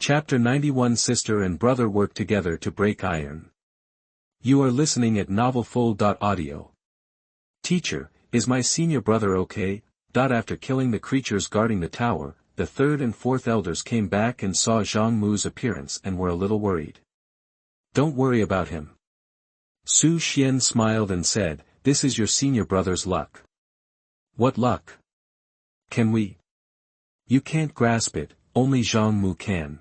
Chapter 91 Sister and brother work together to break iron. You are listening at novelfull.audio. Teacher, is my senior brother okay? After killing the creatures guarding the tower, the third and fourth elders came back and saw Zhang Mu's appearance and were a little worried. Don't worry about him. Su Xian smiled and said, this is your senior brother's luck. What luck? Can we? You can't grasp it, only Zhang Mu can.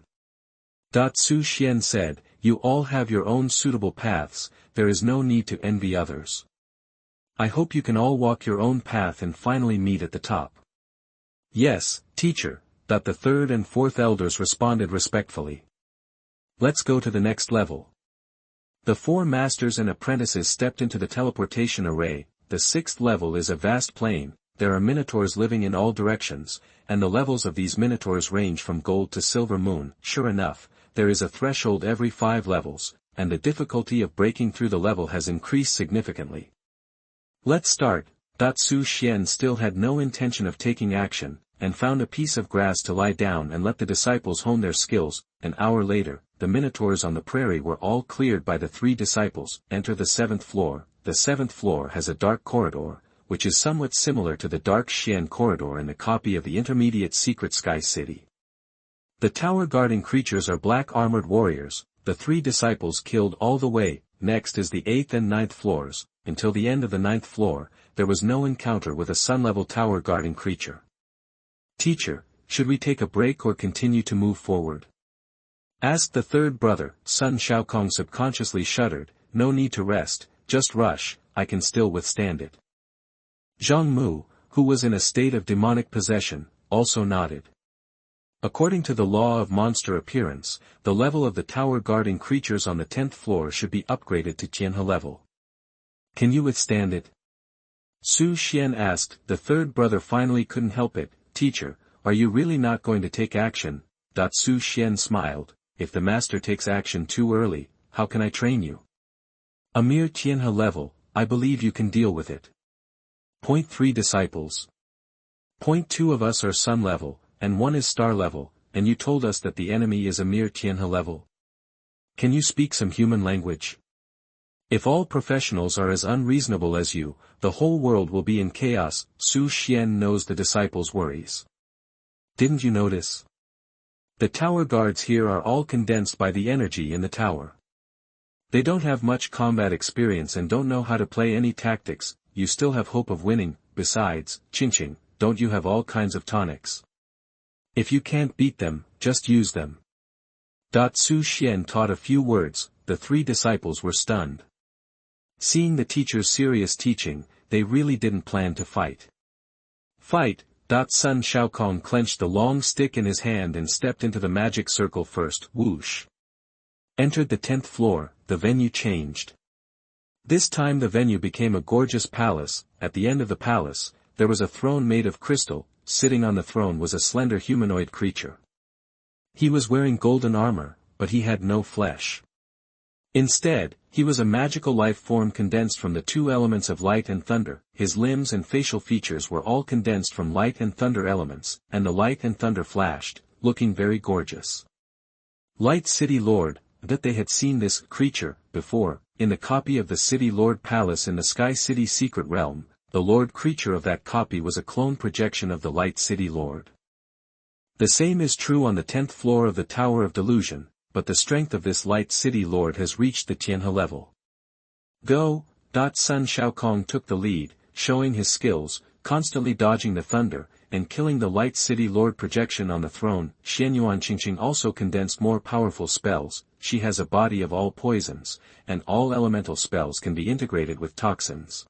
Su Xian said, you all have your own suitable paths, there is no need to envy others. I hope you can all walk your own path and finally meet at the top. Yes, teacher, the third and fourth elders responded respectfully. Let's go to the next level. The four masters and apprentices stepped into the teleportation array. The sixth level is a vast plain, there are minotaurs living in all directions, and the levels of these minotaurs range from gold to silver moon. Sure enough, there is a threshold every 5 levels, and the difficulty of breaking through the level has increased significantly. Let's start. Su Xian still had no intention of taking action, and found a piece of grass to lie down and let the disciples hone their skills. An hour later, the minotaurs on the prairie were all cleared by the 3 disciples. Enter the 7th floor. The 7th floor has a dark corridor, which is somewhat similar to the dark Xian corridor in the copy of the intermediate secret sky city. The tower guarding creatures are black armored warriors. The 3 disciples killed all the way. Next is the 8th and 9th floors. Until the end of the 9th floor, there was no encounter with a sun-level tower guarding creature. Teacher, should we take a break or continue to move forward? Asked the third brother. Sun Shaokong subconsciously shuddered. No need to rest, just rush, I can still withstand it. Zhang Mu, who was in a state of demonic possession, also nodded. According to the law of monster appearance, the level of the tower guarding creatures on the 10th floor should be upgraded to Tianhe level. Can you withstand it? Su Xian asked. The third brother finally couldn't help it. Teacher, are you really not going to take action? Su Xian smiled. If the master takes action too early, how can I train you? A mere Tianhe level, I believe you can deal with it. Point 3 disciples. Point 2 of us are sun level, and 1 is star level, and you told us that the enemy is a mere Tianhe level. Can you speak some human language? If all professionals are as unreasonable as you, the whole world will be in chaos. Su Xian knows the disciples' worries. Didn't you notice? The tower guards here are all condensed by the energy in the tower. They don't have much combat experience and don't know how to play any tactics. You still have hope of winning. Besides, Qingqing, don't you have all kinds of tonics? If you can't beat them, just use them. Su Xian taught a few words. The 3 disciples were stunned. Seeing the teacher's serious teaching, they really didn't plan to fight. Fight. Sun Shaokong clenched the long stick in his hand and stepped into the magic circle first. Whoosh. Entered the 10th floor, the venue changed. This time the venue became a gorgeous palace. At the end of the palace, there was a throne made of crystal. Sitting on the throne was a slender humanoid creature. He was wearing golden armor, but he had no flesh. Instead, he was a magical life form condensed from the 2 elements of light and thunder. His limbs and facial features were all condensed from light and thunder elements, and the light and thunder flashed, looking very gorgeous. Light City Lord. That they had seen this creature before, in the copy of the City Lord Palace in the Sky City Secret Realm. The Lord creature of that copy was a clone projection of the Light City Lord. The same is true on the 10th floor of the Tower of Delusion, but the strength of this Light City Lord has reached the Tianhe level. Go. Sun Shaokong took the lead, showing his skills, constantly dodging the thunder, and killing the Light City Lord projection on the throne. Xianyuan Qingqing also condensed more powerful spells. She has a body of all poisons, and all elemental spells can be integrated with toxins.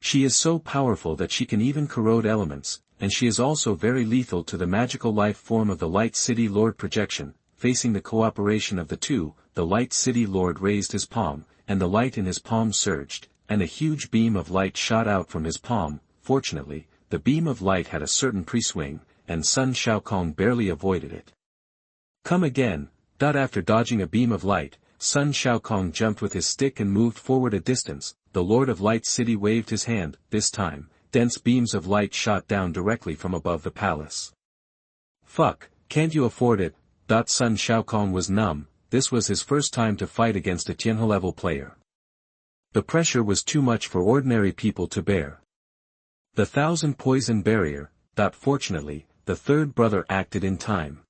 She is so powerful that she can even corrode elements, and she is also very lethal to the magical life form of the Light City Lord projection. Facing the cooperation of the 2, the Light City Lord raised his palm, and the light in his palm surged, and a huge beam of light shot out from his palm. Fortunately, the beam of light had a certain pre-swing, and Sun Shaokong barely avoided it. Come again. After dodging a beam of light, Sun Shaokong jumped with his stick and moved forward a distance. The Lord of Light City waved his hand. This time, dense beams of light shot down directly from above the palace. Fuck, can't you afford it? Sun Xiaokong was numb. This was his first time to fight against a Tianhe-level player. The pressure was too much for ordinary people to bear. The 1,000 poison barrier. Fortunately, the third brother acted in time.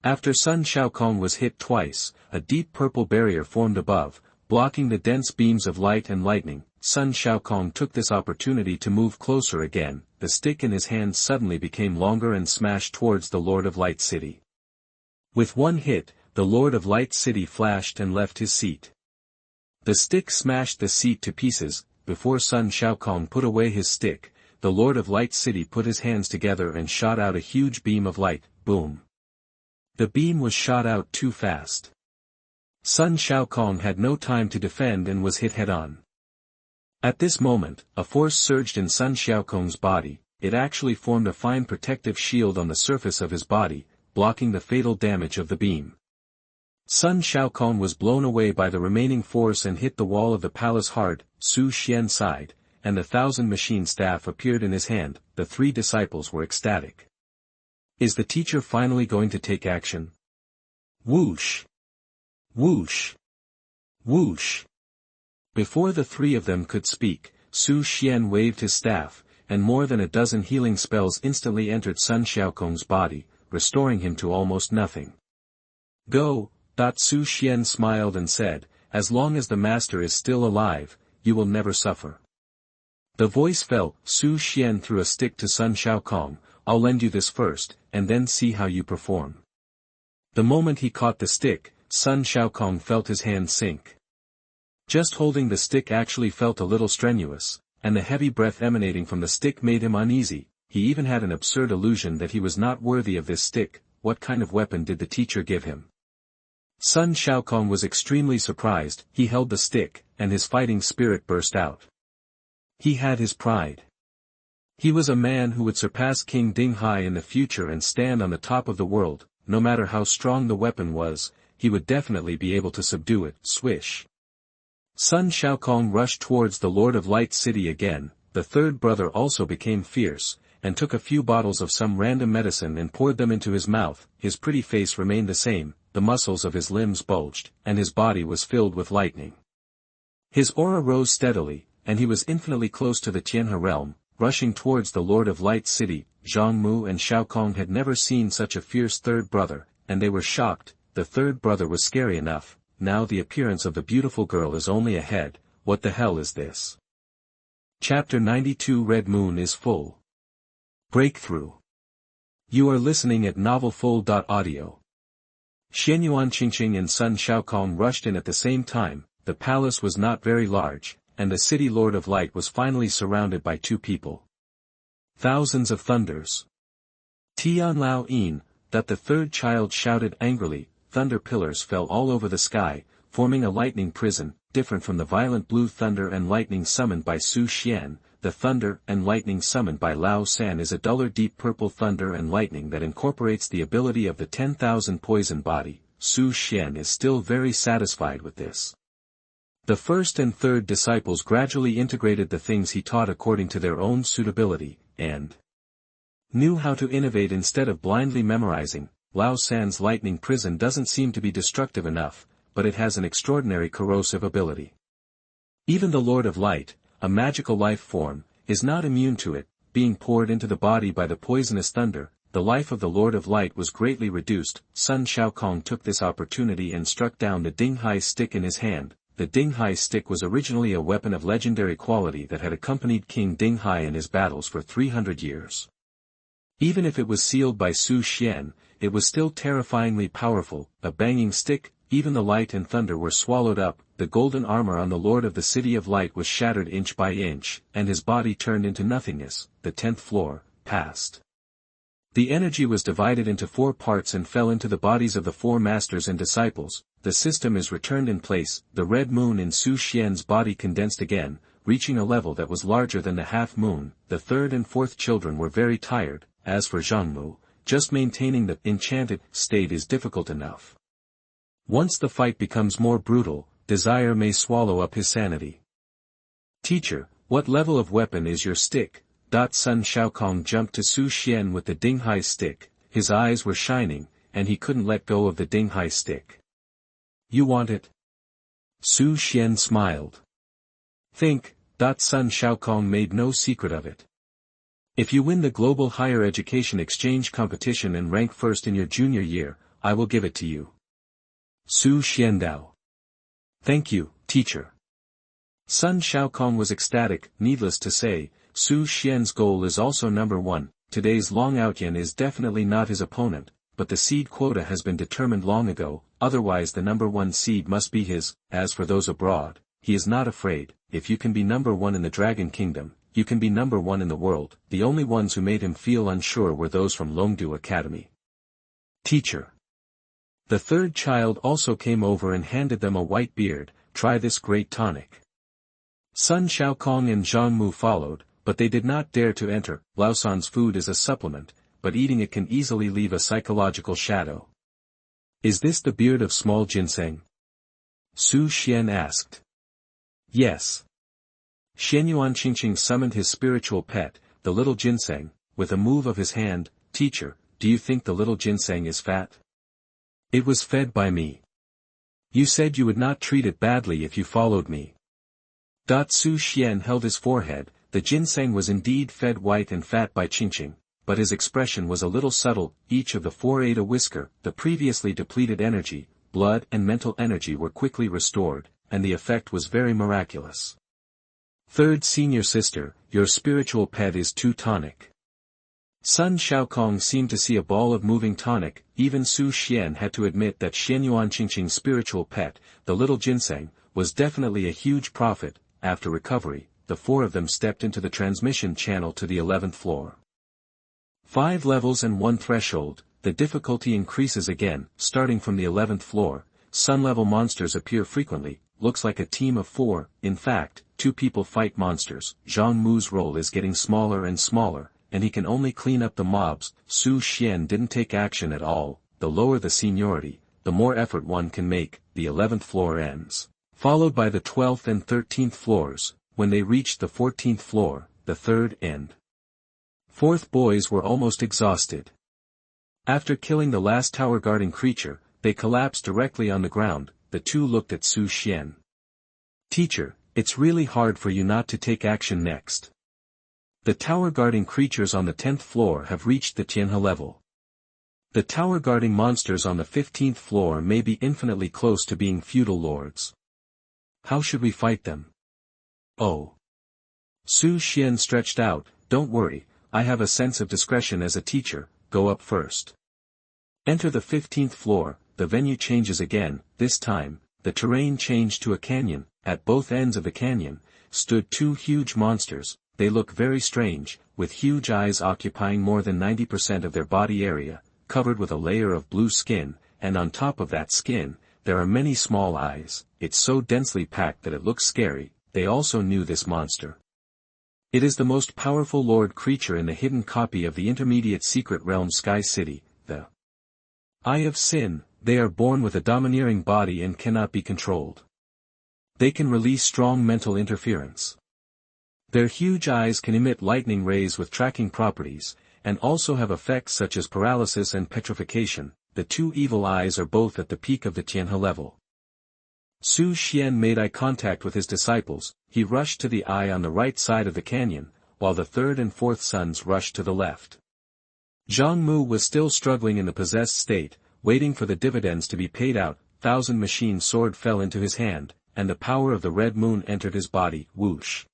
After Sun Xiaokong was hit twice, a deep purple barrier formed above, blocking the dense beams of light and lightning. Sun Xiaokong took this opportunity to move closer again. The stick in his hand suddenly became longer and smashed towards the Lord of Light City. With one hit, the Lord of Light City flashed and left his seat. The stick smashed the seat to pieces. Before Sun Xiaokong put away his stick, the Lord of Light City put his hands together and shot out a huge beam of light. Boom! The beam was shot out too fast. Sun Xiaokong had no time to defend and was hit head-on. At this moment, a force surged in Sun Xiaokong's body. It actually formed a fine protective shield on the surface of his body, blocking the fatal damage of the beam. Sun Xiaokong was blown away by the remaining force and hit the wall of the palace hard. Su Xian sighed, and the 1,000 machine staff appeared in his hand. The 3 disciples were ecstatic. Is the teacher finally going to take action? Whoosh! Whoosh! Whoosh! Before the 3 of them could speak, Su Xian waved his staff, and more than a dozen healing spells instantly entered Sun Xiaokong's body, restoring him to almost nothing. Go! Su Xian smiled and said, as long as the master is still alive, you will never suffer. The voice fell. Su Xian threw a stick to Sun Xiaokong. I'll lend you this first, and then see how you perform. The moment he caught the stick, Sun Xiaokong felt his hand sink. Just holding the stick actually felt a little strenuous, and the heavy breath emanating from the stick made him uneasy. He even had an absurd illusion that he was not worthy of this stick. What kind of weapon did the teacher give him? Sun Xiaokong was extremely surprised. He held the stick, and his fighting spirit burst out. He had his pride. He was a man who would surpass King Dinghai in the future and stand on the top of the world. No matter how strong the weapon was, he would definitely be able to subdue it. Swish! Sun Xiaokong rushed towards the Lord of Light City again. The third brother also became fierce, and took a few bottles of some random medicine and poured them into his mouth. His pretty face remained the same, the muscles of his limbs bulged, and his body was filled with lightning. His aura rose steadily, and he was infinitely close to the Tianhe realm, rushing towards the Lord of Light City. Zhang Mu and Xiaokong had never seen such a fierce third brother, and they were shocked. The third brother was scary enough, now the appearance of the beautiful girl is only a head. What the hell is this? Chapter 92 Red Moon is full. Breakthrough. You are listening at novelfull.audio. Xianyuan Qingqing and Sun Xiaokong rushed in at the same time. The palace was not very large, and the city Lord of Light was finally surrounded by 2 people. Thousands of thunders. Tian Lao Yin, that the third child shouted angrily. Thunder pillars fell all over the sky, forming a lightning prison, different from the violent blue thunder and lightning summoned by Su Xian. The thunder and lightning summoned by Lao San is a duller deep purple thunder and lightning that incorporates the ability of the 10,000 poison body. Su Xian is still very satisfied with this. The first and third disciples gradually integrated the things he taught according to their own suitability, and knew how to innovate instead of blindly memorizing. Lao San's lightning prison doesn't seem to be destructive enough, but it has an extraordinary corrosive ability. Even the Lord of Light, a magical life form, is not immune to it. Being poured into the body by the poisonous thunder, the life of the Lord of Light was greatly reduced. Sun Xiaokong took this opportunity and struck down the Dinghai stick in his hand. The Dinghai stick was originally a weapon of legendary quality that had accompanied King Dinghai in his battles for 300 years. Even if it was sealed by Su Xian, it was still terrifyingly powerful. A banging stick, even the light and thunder were swallowed up. The golden armor on the Lord of the City of Light was shattered inch by inch, and his body turned into nothingness. The 10th floor passed. The energy was divided into 4 parts and fell into the bodies of the 4 masters and disciples. The system is returned in place. The red moon in Su Xian's body condensed again, reaching a level that was larger than the half moon. The 3rd and 4th children were very tired. As for Zhang Mu, just maintaining the enchanted state is difficult enough. Once the fight becomes more brutal, desire may swallow up his sanity. Teacher, what level of weapon is your stick? Sun Xiaokong jumped to Su Xian with the Dinghai stick. His eyes were shining, and he couldn't let go of the Dinghai stick. You want it? Su Xian smiled. Think, Sun Xiaokong made no secret of it. If you win the Global Higher Education Exchange competition and rank first in your junior year, I will give it to you. Su Xiandao. Thank you, teacher. Sun Xiaokong was ecstatic. Needless to say, Su Xian's goal is also number 1. Today's Long Outyan is definitely not his opponent, but the seed quota has been determined long ago, otherwise the number 1 seed must be his. As for those abroad, he is not afraid. If you can be number 1 in the Dragon Kingdom, you can be number 1 in the world. The only ones who made him feel unsure were those from Longdu Academy. Teacher. The third child also came over and handed them a white beard. Try this great tonic. Sun Xiaokong and Zhang Mu followed, but they did not dare to enter. Laosan's food is a supplement, but eating it can easily leave a psychological shadow. Is this the beard of small ginseng? Su Xian asked. Yes. Xianyuan Qingqing summoned his spiritual pet, the little ginseng, with a move of his hand. Teacher, do you think the little ginseng is fat? It was fed by me. You said you would not treat it badly if you followed me. Su Xian held his forehead. The ginseng was indeed fed white and fat by Qingqing, but his expression was a little subtle. Each of the 4 ate a whisker. The previously depleted energy, blood and mental energy were quickly restored, and the effect was very miraculous. Third senior sister, your spiritual pet is too tonic. Sun Xiaokong seemed to see a ball of moving tonic. Even Su Xian had to admit that Xianyuan Qingqing's spiritual pet, the little ginseng, was definitely a huge profit. After recovery, the 4 of them stepped into the transmission channel to the 11th floor. 5 levels and 1 threshold, the difficulty increases again. Starting from the 11th floor, sun-level monsters appear frequently. Looks like a team of 4, in fact, 2 people fight monsters. Zhang Mu's role is getting smaller and smaller, and he can only clean up the mobs. Su Xian didn't take action at all. The lower the seniority, the more effort one can make. The 11th floor ends, followed by the 12th and 13th floors. When they reached the 14th floor, the 3rd and 4th boys were almost exhausted. After killing the last tower-guarding creature, they collapsed directly on the ground. The 2 looked at Su Xian. Teacher, it's really hard for you not to take action next. The tower-guarding creatures on the 10th floor have reached the Tianhe level. The tower-guarding monsters on the 15th floor may be infinitely close to being feudal lords. How should we fight them? Oh. Su Xian stretched out. Don't worry, I have a sense of discretion as a teacher. Go up first. Enter the 15th floor. The venue changes again. This time, the terrain changed to a canyon. At both ends of the canyon, stood 2 huge monsters. They look very strange, with huge eyes occupying more than 90% of their body area, covered with a layer of blue skin, and on top of that skin, there are many small eyes. It's so densely packed that it looks scary. They also knew this monster. It is the most powerful lord creature in the hidden copy of the intermediate secret realm Sky City, the Eye of Sin. They are born with a domineering body and cannot be controlled. They can release strong mental interference. Their huge eyes can emit lightning rays with tracking properties, and also have effects such as paralysis and petrification. The 2 evil eyes are both at the peak of the Tianhe level. Su Xian made eye contact with his disciples. He rushed to the eye on the right side of the canyon, while the 3rd and 4th sons rushed to the left. Zhang Mu was still struggling in the possessed state, waiting for the dividends to be paid out. 1000 machine sword fell into his hand, and the power of the red moon entered his body. Whoosh.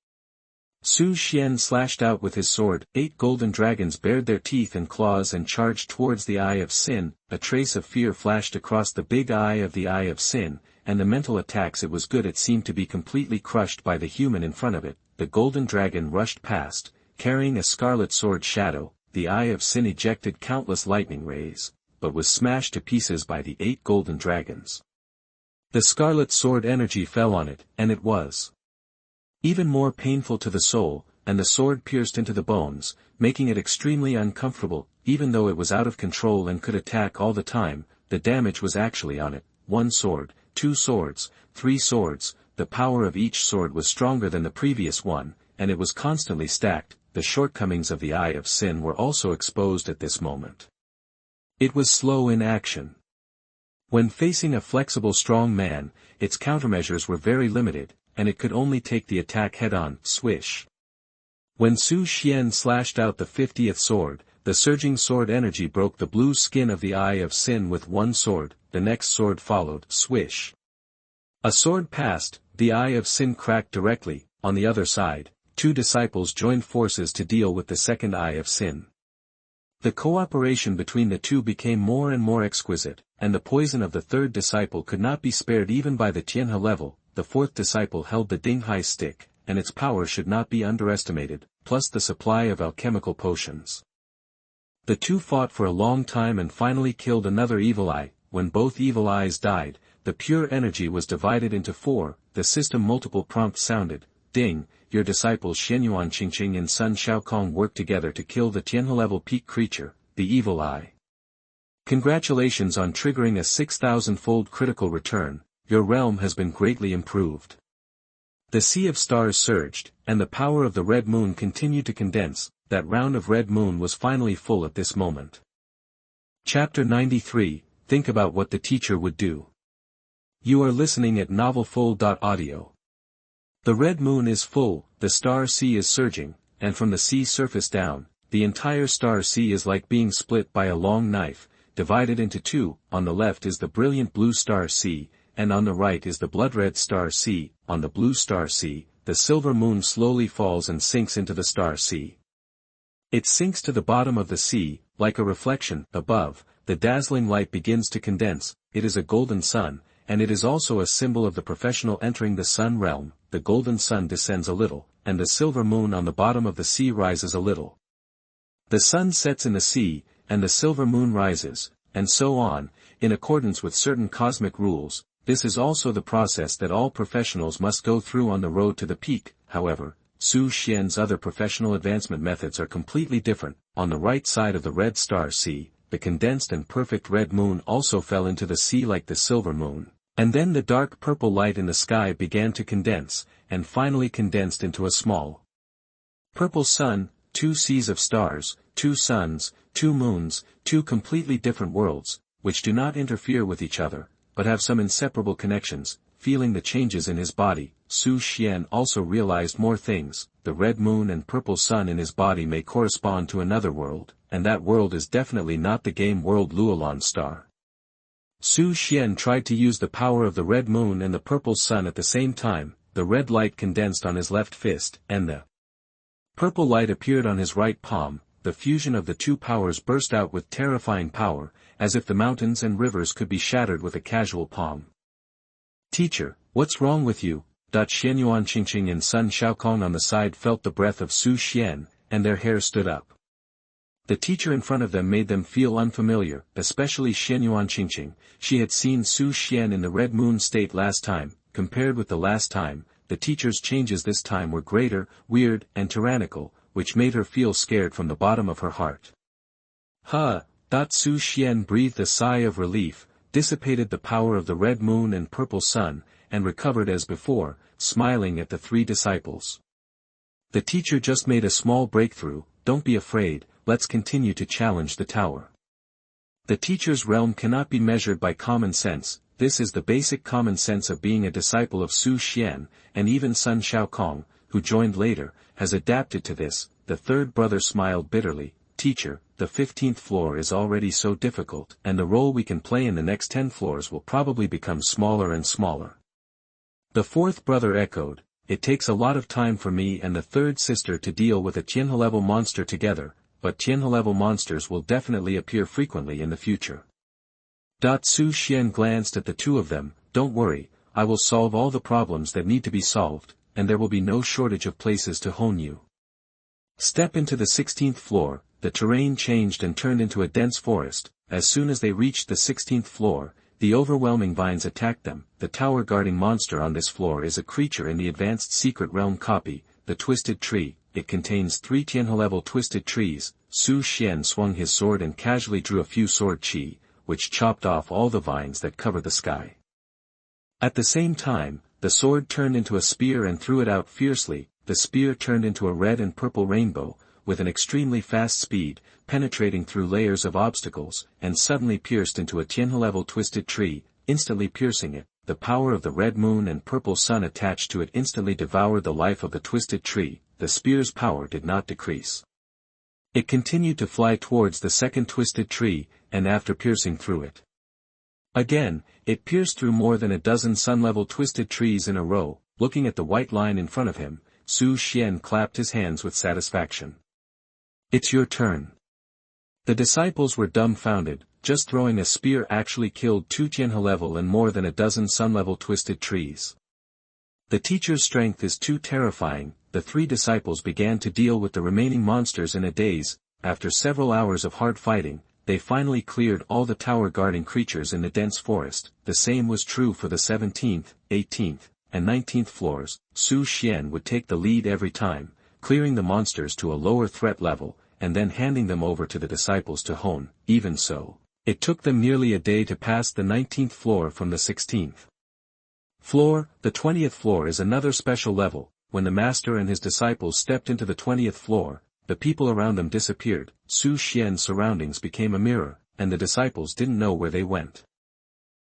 Su Xian slashed out with his sword. 8 golden dragons bared their teeth and claws and charged towards the Eye of Sin. A trace of fear flashed across the big eye of the Eye of Sin, and the mental attacks it was good it seemed to be completely crushed by the human in front of it. The golden dragon rushed past, carrying a scarlet sword shadow. The Eye of Sin ejected countless lightning rays, but was smashed to pieces by the 8 golden dragons. The scarlet sword energy fell on it, and it was even more painful to the soul, and the sword pierced into the bones, making it extremely uncomfortable. Even though it was out of control and could attack all the time, the damage was actually on it. 1 sword, 2 swords, 3 swords, the power of each sword was stronger than the previous one, and it was constantly stacked. The shortcomings of the Eye of Sin were also exposed at this moment. It was slow in action. When facing a flexible strong man, its countermeasures were very limited, and it could only take the attack head-on, swish. When Su Xian slashed out the 50th sword, the surging sword energy broke the blue skin of the Eye of Sin with one sword, the next sword followed, swish. A sword passed, the Eye of Sin cracked directly. On the other side, two disciples joined forces to deal with the second Eye of Sin. The cooperation between the two became more and more exquisite, and the poison of the third disciple could not be spared even by the Tianhe level. The fourth disciple held the Dinghai stick, and its power should not be underestimated, plus the supply of alchemical potions. The two fought for a long time and finally killed another evil eye. When both evil eyes died, the pure energy was divided into four. The system multiple prompts sounded, ding. Your disciples Xianyuan Qingqing and Sun Shaokong worked together to kill the Tianhe-level peak creature, the Evil Eye. Congratulations on triggering a 6,000-fold critical return, your realm has been greatly improved. The sea of stars surged, and the power of the red moon continued to condense. That round of red moon was finally full at this moment. Chapter 93, Think about what the teacher would do. You are listening at novelfull.audio. The red moon is full, the star sea is surging, and from the sea surface down, the entire star sea is like being split by a long knife, divided into two. On the left is the brilliant blue star sea, and on the right is the blood-red star sea. On the blue star sea, the silver moon slowly falls and sinks into the star sea. It sinks to the bottom of the sea, like a reflection. Above, the dazzling light begins to condense. It is a golden sun, and it is also a symbol of the professional entering the sun realm. The golden sun descends a little, and the silver moon on the bottom of the sea rises a little. The sun sets in the sea, and the silver moon rises, and so on, in accordance with certain cosmic rules. This is also the process that all professionals must go through on the road to the peak. However, Su Xian's other professional advancement methods are completely different. On the right side of the red star sea, the condensed and perfect red moon also fell into the sea like the silver moon. And then the dark purple light in the sky began to condense, and finally condensed into a small purple sun, two seas of stars, two suns, two moons, two completely different worlds, which do not interfere with each other, but have some inseparable connections. Feeling the changes in his body, Su Xian also realized more things. The red moon and purple sun in his body may correspond to another world, and that world is definitely not the game world Luolan star. Su Xian tried to use the power of the red moon and the purple sun at the same time. The red light condensed on his left fist, and the purple light appeared on his right palm. The fusion of the two powers burst out with terrifying power, as if the mountains and rivers could be shattered with a casual palm. Teacher, what's wrong with you? Xianyuan Qingqing and Sun Shaokong on the side felt the breath of Su Xian, and their hair stood up. The teacher in front of them made them feel unfamiliar, especially Xianyuan Qingqing. She had seen Su Xian in the red moon state last time. Compared with the last time, the teacher's changes this time were greater, weird, and tyrannical, which made her feel scared from the bottom of her heart. Su Xian breathed a sigh of relief, dissipated the power of the red moon and purple sun, and recovered as before, smiling at the three disciples. The teacher just made a small breakthrough. Don't be afraid, let's continue to challenge the tower. The teacher's realm cannot be measured by common sense. This is the basic common sense of being a disciple of Su Xian, and even Sun Shaokong, who joined later, has adapted to this. The third brother smiled bitterly. Teacher, the 15th floor is already so difficult, and the role we can play in the next 10 floors will probably become smaller and smaller. The fourth brother echoed, it takes a lot of time for me and the third sister to deal with a Tianhe-level monster together, but Tianhe-level monsters will definitely appear frequently in the future. Su Xian glanced at the two of them. Don't worry, I will solve all the problems that need to be solved, and there will be no shortage of places to hone you. Step into the 16th floor. The terrain changed and turned into a dense forest. As soon as they reached the 16th floor, the overwhelming vines attacked them. The tower-guarding monster on this floor is a creature in the advanced secret realm copy, the Twisted Tree. It contains 3 Tianhe-level twisted trees. Su Xian swung his sword and casually drew a few sword chi, which chopped off all the vines that covered the sky. At the same time, the sword turned into a spear and threw it out fiercely. The spear turned into a red and purple rainbow, with an extremely fast speed, penetrating through layers of obstacles, and suddenly pierced into a Tianhe-level twisted tree, instantly piercing it. The power of the red moon and purple sun attached to it instantly devoured the life of the twisted tree. The spear's power did not decrease. It continued to fly towards the second twisted tree, and after piercing through it again, it pierced through more than a dozen sun-level twisted trees in a row. Looking at the white line in front of him, Su Xian clapped his hands with satisfaction. "It's your turn." The disciples were dumbfounded. Just throwing a spear actually killed 2 Tianhe-level and more than a dozen sun-level twisted trees. The teacher's strength is too terrifying. The 3 disciples began to deal with the remaining monsters in a daze. After several hours of hard fighting, they finally cleared all the tower-guarding creatures in the dense forest. The same was true for the 17th, 18th, and 19th floors. Su Xian would take the lead every time, clearing the monsters to a lower threat level, and then handing them over to the disciples to hone. Even so, it took them nearly a day to pass the 19th floor from the 16th floor. The 20th floor is another special level. When the master and his disciples stepped into the 20th floor, the people around them disappeared. Su Xian's surroundings became a mirror, and the disciples didn't know where they went.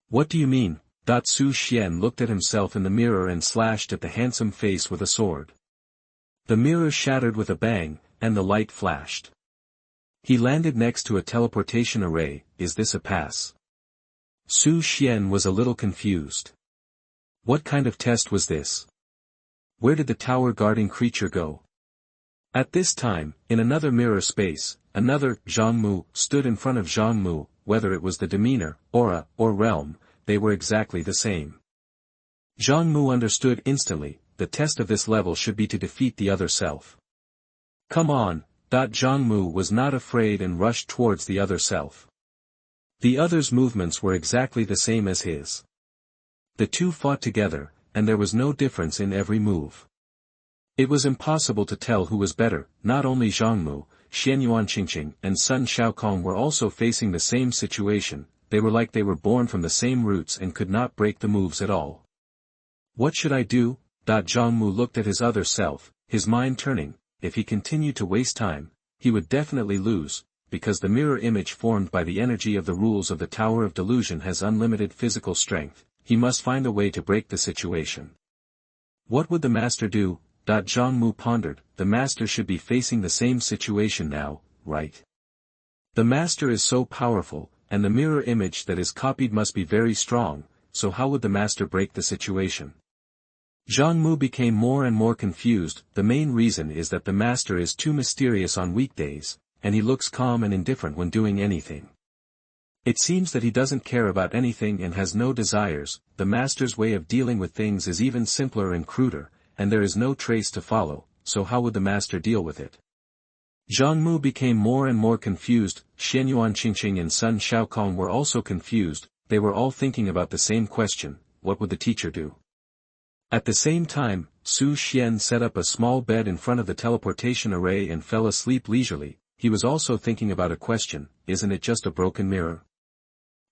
"What do you mean?" Su Xian looked at himself in the mirror and slashed at the handsome face with a sword. The mirror shattered with a bang, and the light flashed. He landed next to a teleportation array. "Is this a pass?" Su Xian was a little confused. What kind of test was this? Where did the tower-guarding creature go? At this time, in another mirror space, another, Zhangmu, stood in front of Zhangmu. Whether it was the demeanor, aura, or realm, they were exactly the same. Zhangmu understood instantly. The test of this level should be to defeat the other self. "Come on." Zhangmu was not afraid and rushed towards the other self. The other's movements were exactly the same as his. The two fought together, and there was no difference in every move. It was impossible to tell who was better. Not only Zhangmu, Xianyuan Qingqing and Sun Shaokong were also facing the same situation. They were like they were born from the same roots and could not break the moves at all. "What should I do?" Zhangmu looked at his other self, his mind turning. If he continued to waste time, he would definitely lose, because the mirror image formed by the energy of the rules of the Tower of Delusion has unlimited physical strength. He must find a way to break the situation. What would the master do? Zhangmu pondered. The master should be facing the same situation now, right? The master is so powerful, and the mirror image that is copied must be very strong, so how would the master break the situation? Zhangmu became more and more confused. The main reason is that the master is too mysterious on weekdays, and he looks calm and indifferent when doing anything. It seems that he doesn't care about anything and has no desires. The master's way of dealing with things is even simpler and cruder, and there is no trace to follow, so how would the master deal with it? Zhangmu became more and more confused. Xianyuan Qingqing and Sun Shaokong were also confused. They were all thinking about the same question: what would the teacher do? At the same time, Su Xian set up a small bed in front of the teleportation array and fell asleep leisurely. He was also thinking about a question: isn't it just a broken mirror?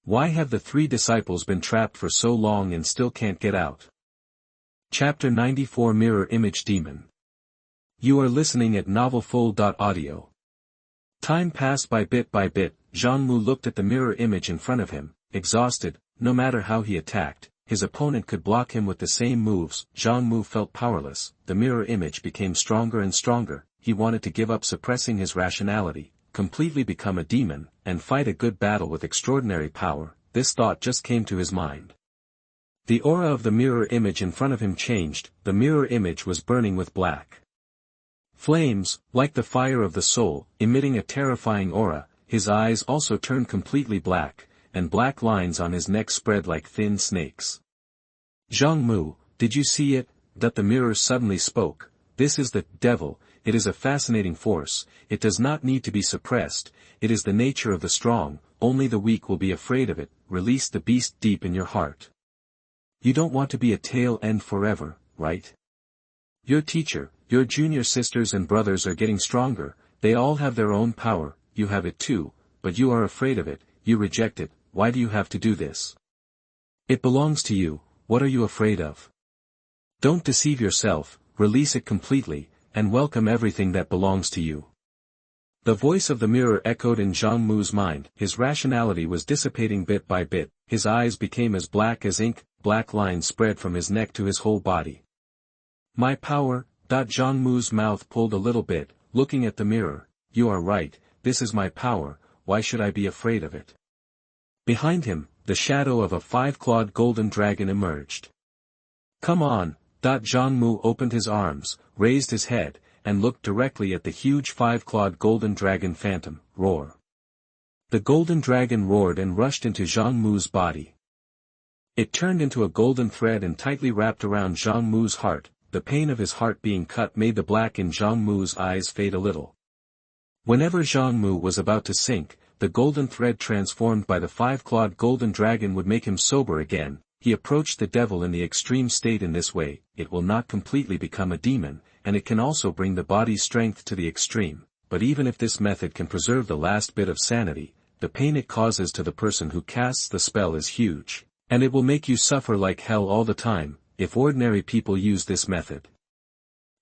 Why have the 3 disciples been trapped for so long and still can't get out? Chapter 94 Mirror Image Demon. You are listening at novelfull.audio. Time passed by bit. Zhangmu looked at the mirror image in front of him, exhausted. No matter how he attacked, his opponent could block him with the same moves. Zhangmu felt powerless. The mirror image became stronger and stronger. He wanted to give up suppressing his rationality, completely become a demon, and fight a good battle with extraordinary power. This thought just came to his mind. The aura of the mirror image in front of him changed. The mirror image was burning with black flames, like the fire of the soul, emitting a terrifying aura. His eyes also turned completely black, and black lines on his neck spread like thin snakes. Zhangmu, did you see it? The mirror suddenly spoke. This is the devil. It is a fascinating force. It does not need to be suppressed. It is the nature of the strong. Only the weak will be afraid of it. Release the beast deep in your heart. You don't want to be a tail end forever, right? Your teacher, your junior sisters and brothers are getting stronger. They all have their own power. You have it too, but you are afraid of it. You reject it. Why do you have to do this? It belongs to you. What are you afraid of? Don't deceive yourself. Release it completely, and welcome everything that belongs to you. The voice of the mirror echoed in Zhang Mu's mind. His rationality was dissipating bit by bit, his eyes became as black as ink, black lines spread from his neck to his whole body. My power. Zhang Mu's mouth pulled a little bit, looking at the mirror. You are right, this is my power, why should I be afraid of it? Behind him, the shadow of a five-clawed golden dragon emerged. Come on. Zhang Mu opened his arms, raised his head, and looked directly at the huge five-clawed golden dragon phantom. Roar. The golden dragon roared and rushed into Zhang Mu's body. It turned into a golden thread and tightly wrapped around Zhang Mu's heart. The pain of his heart being cut made the black in Zhang Mu's eyes fade a little. Whenever Zhang Mu was about to sink, the golden thread transformed by the five-clawed golden dragon would make him sober again. He approached the devil in the extreme state in this way. It will not completely become a demon, and it can also bring the body's strength to the extreme, but even if this method can preserve the last bit of sanity, the pain it causes to the person who casts the spell is huge, and it will make you suffer like hell all the time. If ordinary people use this method,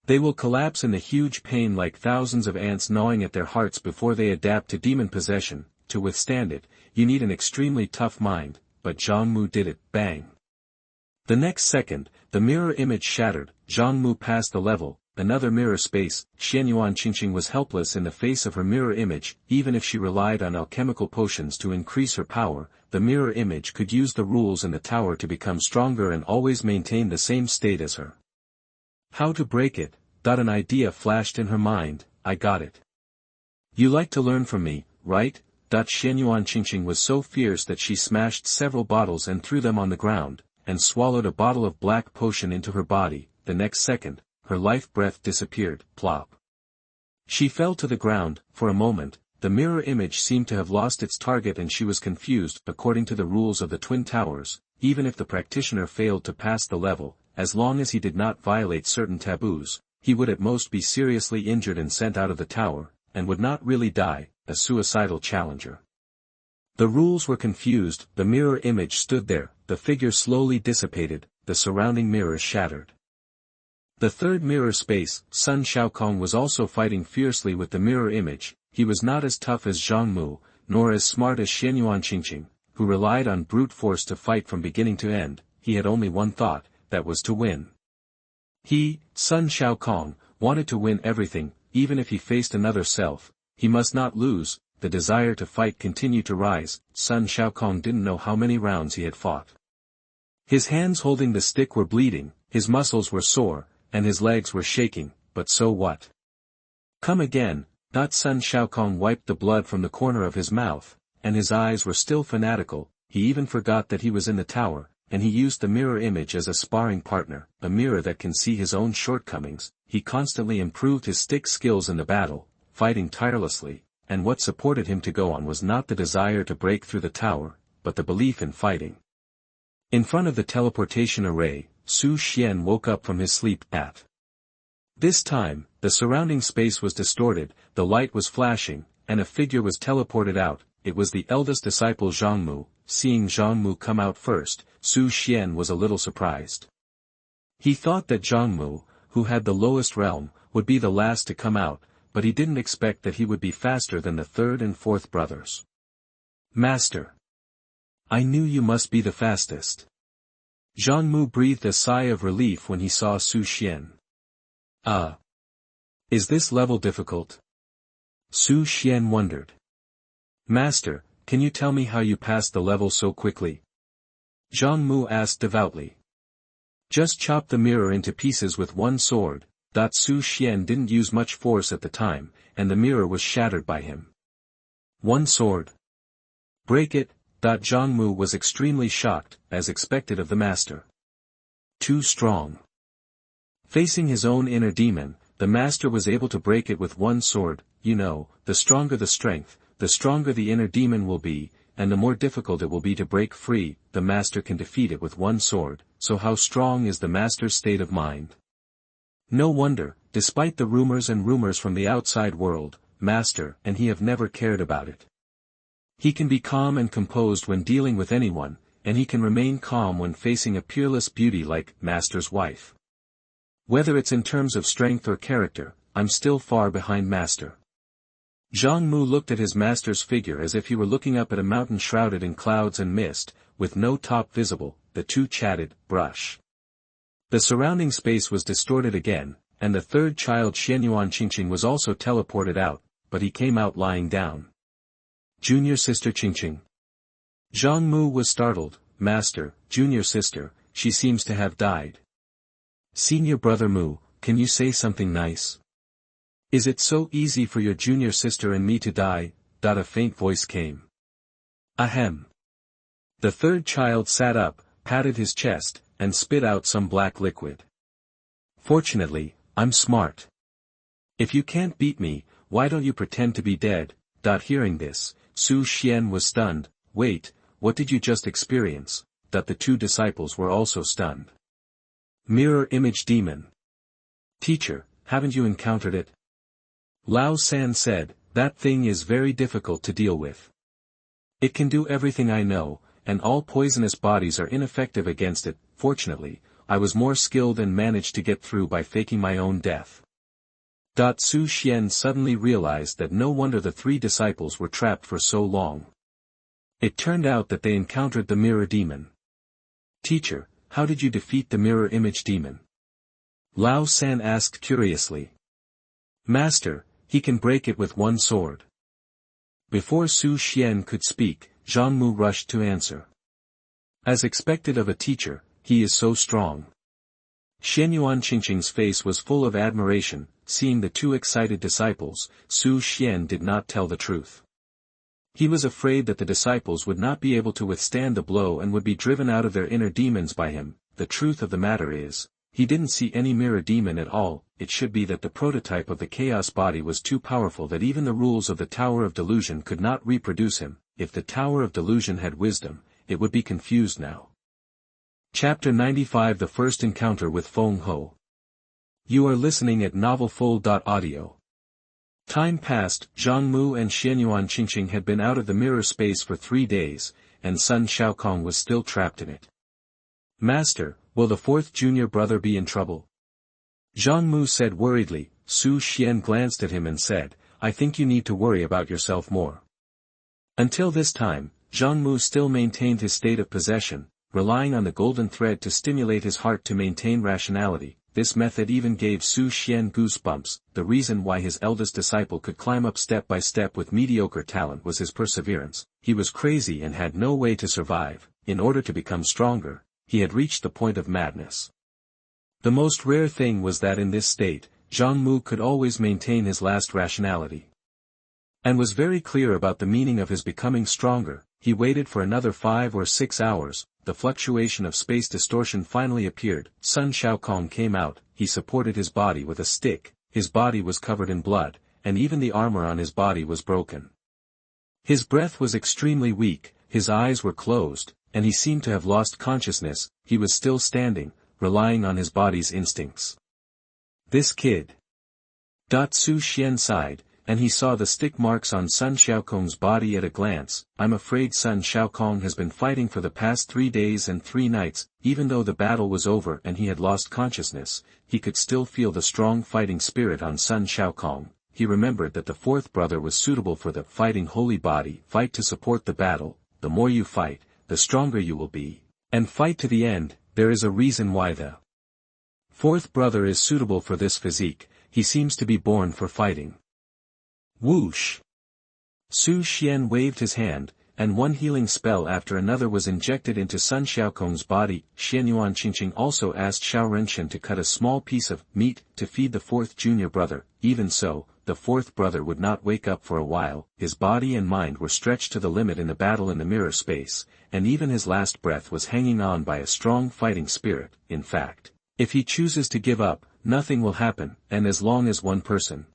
they will collapse in the huge pain like thousands of ants gnawing at their hearts before they adapt to demon possession. To withstand it, you need an extremely tough mind, but Zhang Mu did it. Bang! The next second, the mirror image shattered. Zhang Mu passed the level, another mirror space. Xianyuan Qingqing was helpless in the face of her mirror image. Even if she relied on alchemical potions to increase her power, the mirror image could use the rules in the tower to become stronger and always maintain the same state as her. How to break it? An idea flashed in her mind. I got it. You like to learn from me, right? Xianyuan Qingqing was so fierce that she smashed several bottles and threw them on the ground, and swallowed a bottle of black potion into her body. The next second, her life breath disappeared. Plop. She fell to the ground. For a moment, the mirror image seemed to have lost its target and she was confused. According to the rules of the Twin Towers, even if the practitioner failed to pass the level, as long as he did not violate certain taboos, he would at most be seriously injured and sent out of the tower, and would not really die, a suicidal challenger. The rules were confused. The mirror image stood there, the figure slowly dissipated, the surrounding mirrors shattered. The third mirror space, Sun Shaokong was also fighting fiercely with the mirror image. He was not as tough as Zhang Mu, nor as smart as Xianyuan Qingqing, who relied on brute force to fight from beginning to end. He had only one thought, that was to win. He, Sun Shaokong, wanted to win everything, even if he faced another self. He must not lose. The desire to fight continued to rise. Sun Shaokong didn't know how many rounds he had fought. His hands holding the stick were bleeding, his muscles were sore, and his legs were shaking, but so what? Come again. Sun Shaokong wiped the blood from the corner of his mouth, and his eyes were still fanatical. He even forgot that he was in the tower, and he used the mirror image as a sparring partner, a mirror that can see his own shortcomings. He constantly improved his stick skills in the battle, fighting tirelessly, and what supported him to go on was not the desire to break through the tower, but the belief in fighting. In front of the teleportation array, Su Xian woke up from his sleep. At this time, the surrounding space was distorted, the light was flashing, and a figure was teleported out. It was the eldest disciple Zhang Mu. Seeing Zhang Mu come out first, Su Xian was a little surprised. He thought that Zhang Mu, who had the lowest realm, would be the last to come out, but he didn't expect that he would be faster than the third and fourth brothers. Master! I knew you must be the fastest. Zhang Mu breathed a sigh of relief when he saw Su Xian. Is this level difficult? Su Xian wondered. Master, can you tell me how you passed the level so quickly? Zhang Mu asked devoutly. Just chop the mirror into pieces with one sword. Su Xian didn't use much force at the time, and the mirror was shattered by him. One sword. Break it. Zhang Mu was extremely shocked, as expected of the master. Too strong. Facing his own inner demon, the master was able to break it with one sword. You know, the stronger the strength, the stronger the inner demon will be, and the more difficult it will be to break free. The master can defeat it with one sword, so how strong is the master's state of mind? No wonder, despite the rumors from the outside world, master and he have never cared about it. He can be calm and composed when dealing with anyone, and he can remain calm when facing a peerless beauty like master's wife. Whether it's in terms of strength or character, I'm still far behind master. Zhang Mu looked at his master's figure as if he were looking up at a mountain shrouded in clouds and mist, with no top visible. The two chatted, brush. The surrounding space was distorted again, and the third child Xianyuan Qingqing was also teleported out, but he came out lying down. Junior sister Qingqing. Zhang Mu was startled. Master, junior sister, she seems to have died. Senior brother Mu, can you say something nice? Is it so easy for your junior sister and me to die? A faint voice came. Ahem. The third child sat up, patted his chest, and spit out some black liquid. Fortunately, I'm smart. If you can't beat me, why don't you pretend to be dead? Hearing this, Su Xian was stunned. Wait, what did you just experience? The two disciples were also stunned. Mirror image demon. Teacher, haven't you encountered it? Lao San said, that thing is very difficult to deal with. It can do everything I know, and all poisonous bodies are ineffective against it. Fortunately, I was more skilled and managed to get through by faking my own death. Su Xian suddenly realized that no wonder the three disciples were trapped for so long. It turned out that they encountered the mirror demon. Teacher, how did you defeat the mirror image demon? Lao San asked curiously. Master, he can break it with one sword. Before Su Xian could speak, Zhang Mu rushed to answer. As expected of a teacher, he is so strong. Xianyuan Qingqing's face was full of admiration. Seeing the two excited disciples, Su Xian did not tell the truth. He was afraid that the disciples would not be able to withstand the blow and would be driven out of their inner demons by him. The truth of the matter is, he didn't see any mirror demon at all. It should be that the prototype of the chaos body was too powerful that even the rules of the Tower of Delusion could not reproduce him. If the Tower of Delusion had wisdom, it would be confused now. Chapter 95 The First Encounter with Feng Hou. You are listening at novelfull.audio. Time passed. Zhang Mu and Xianyuan Qingqing had been out of the mirror space for 3 days, and Sun Shaokong was still trapped in it. Master, will the fourth junior brother be in trouble? Zhang Mu said worriedly. Su Xian glanced at him and said, I think you need to worry about yourself more. Until this time, Zhang Mu still maintained his state of possession, relying on the golden thread to stimulate his heart to maintain rationality. This method even gave Su Xian goosebumps. The reason why his eldest disciple could climb up step by step with mediocre talent was his perseverance. He was crazy and had no way to survive. In order to become stronger, he had reached the point of madness. The most rare thing was that in this state, Zhang Mu could always maintain his last rationality. And was very clear about the meaning of his becoming stronger. He waited for another 5 or 6 hours. The fluctuation of space distortion finally appeared. Sun Shaokong came out. He supported his body with a stick. His body was covered in blood, and even the armor on his body was broken. His breath was extremely weak, his eyes were closed, and he seemed to have lost consciousness. He was still standing, relying on his body's instincts. This kid. Su Xian sighed, and he saw the stick marks on Sun Shaokong's body at a glance. I'm afraid Sun Shaokong has been fighting for the past 3 days and 3 nights. Even though the battle was over and he had lost consciousness, he could still feel the strong fighting spirit on Sun Shaokong. He remembered that the fourth brother was suitable for the fighting holy body. Fight to support the battle. The more you fight, the stronger you will be. And fight to the end. There is a reason why the fourth brother is suitable for this physique. He seems to be born for fighting. Whoosh! Su Xian waved his hand, and one healing spell after another was injected into Sun Shaokong's body. Xianyuan Qingqing also asked Xiao Renshen to cut a small piece of meat to feed the fourth junior brother. Even so, the fourth brother would not wake up for a while. His body and mind were stretched to the limit in the battle in the mirror space, and even his last breath was hanging on by a strong fighting spirit. In fact, if he chooses to give up, nothing will happen, and as long as one person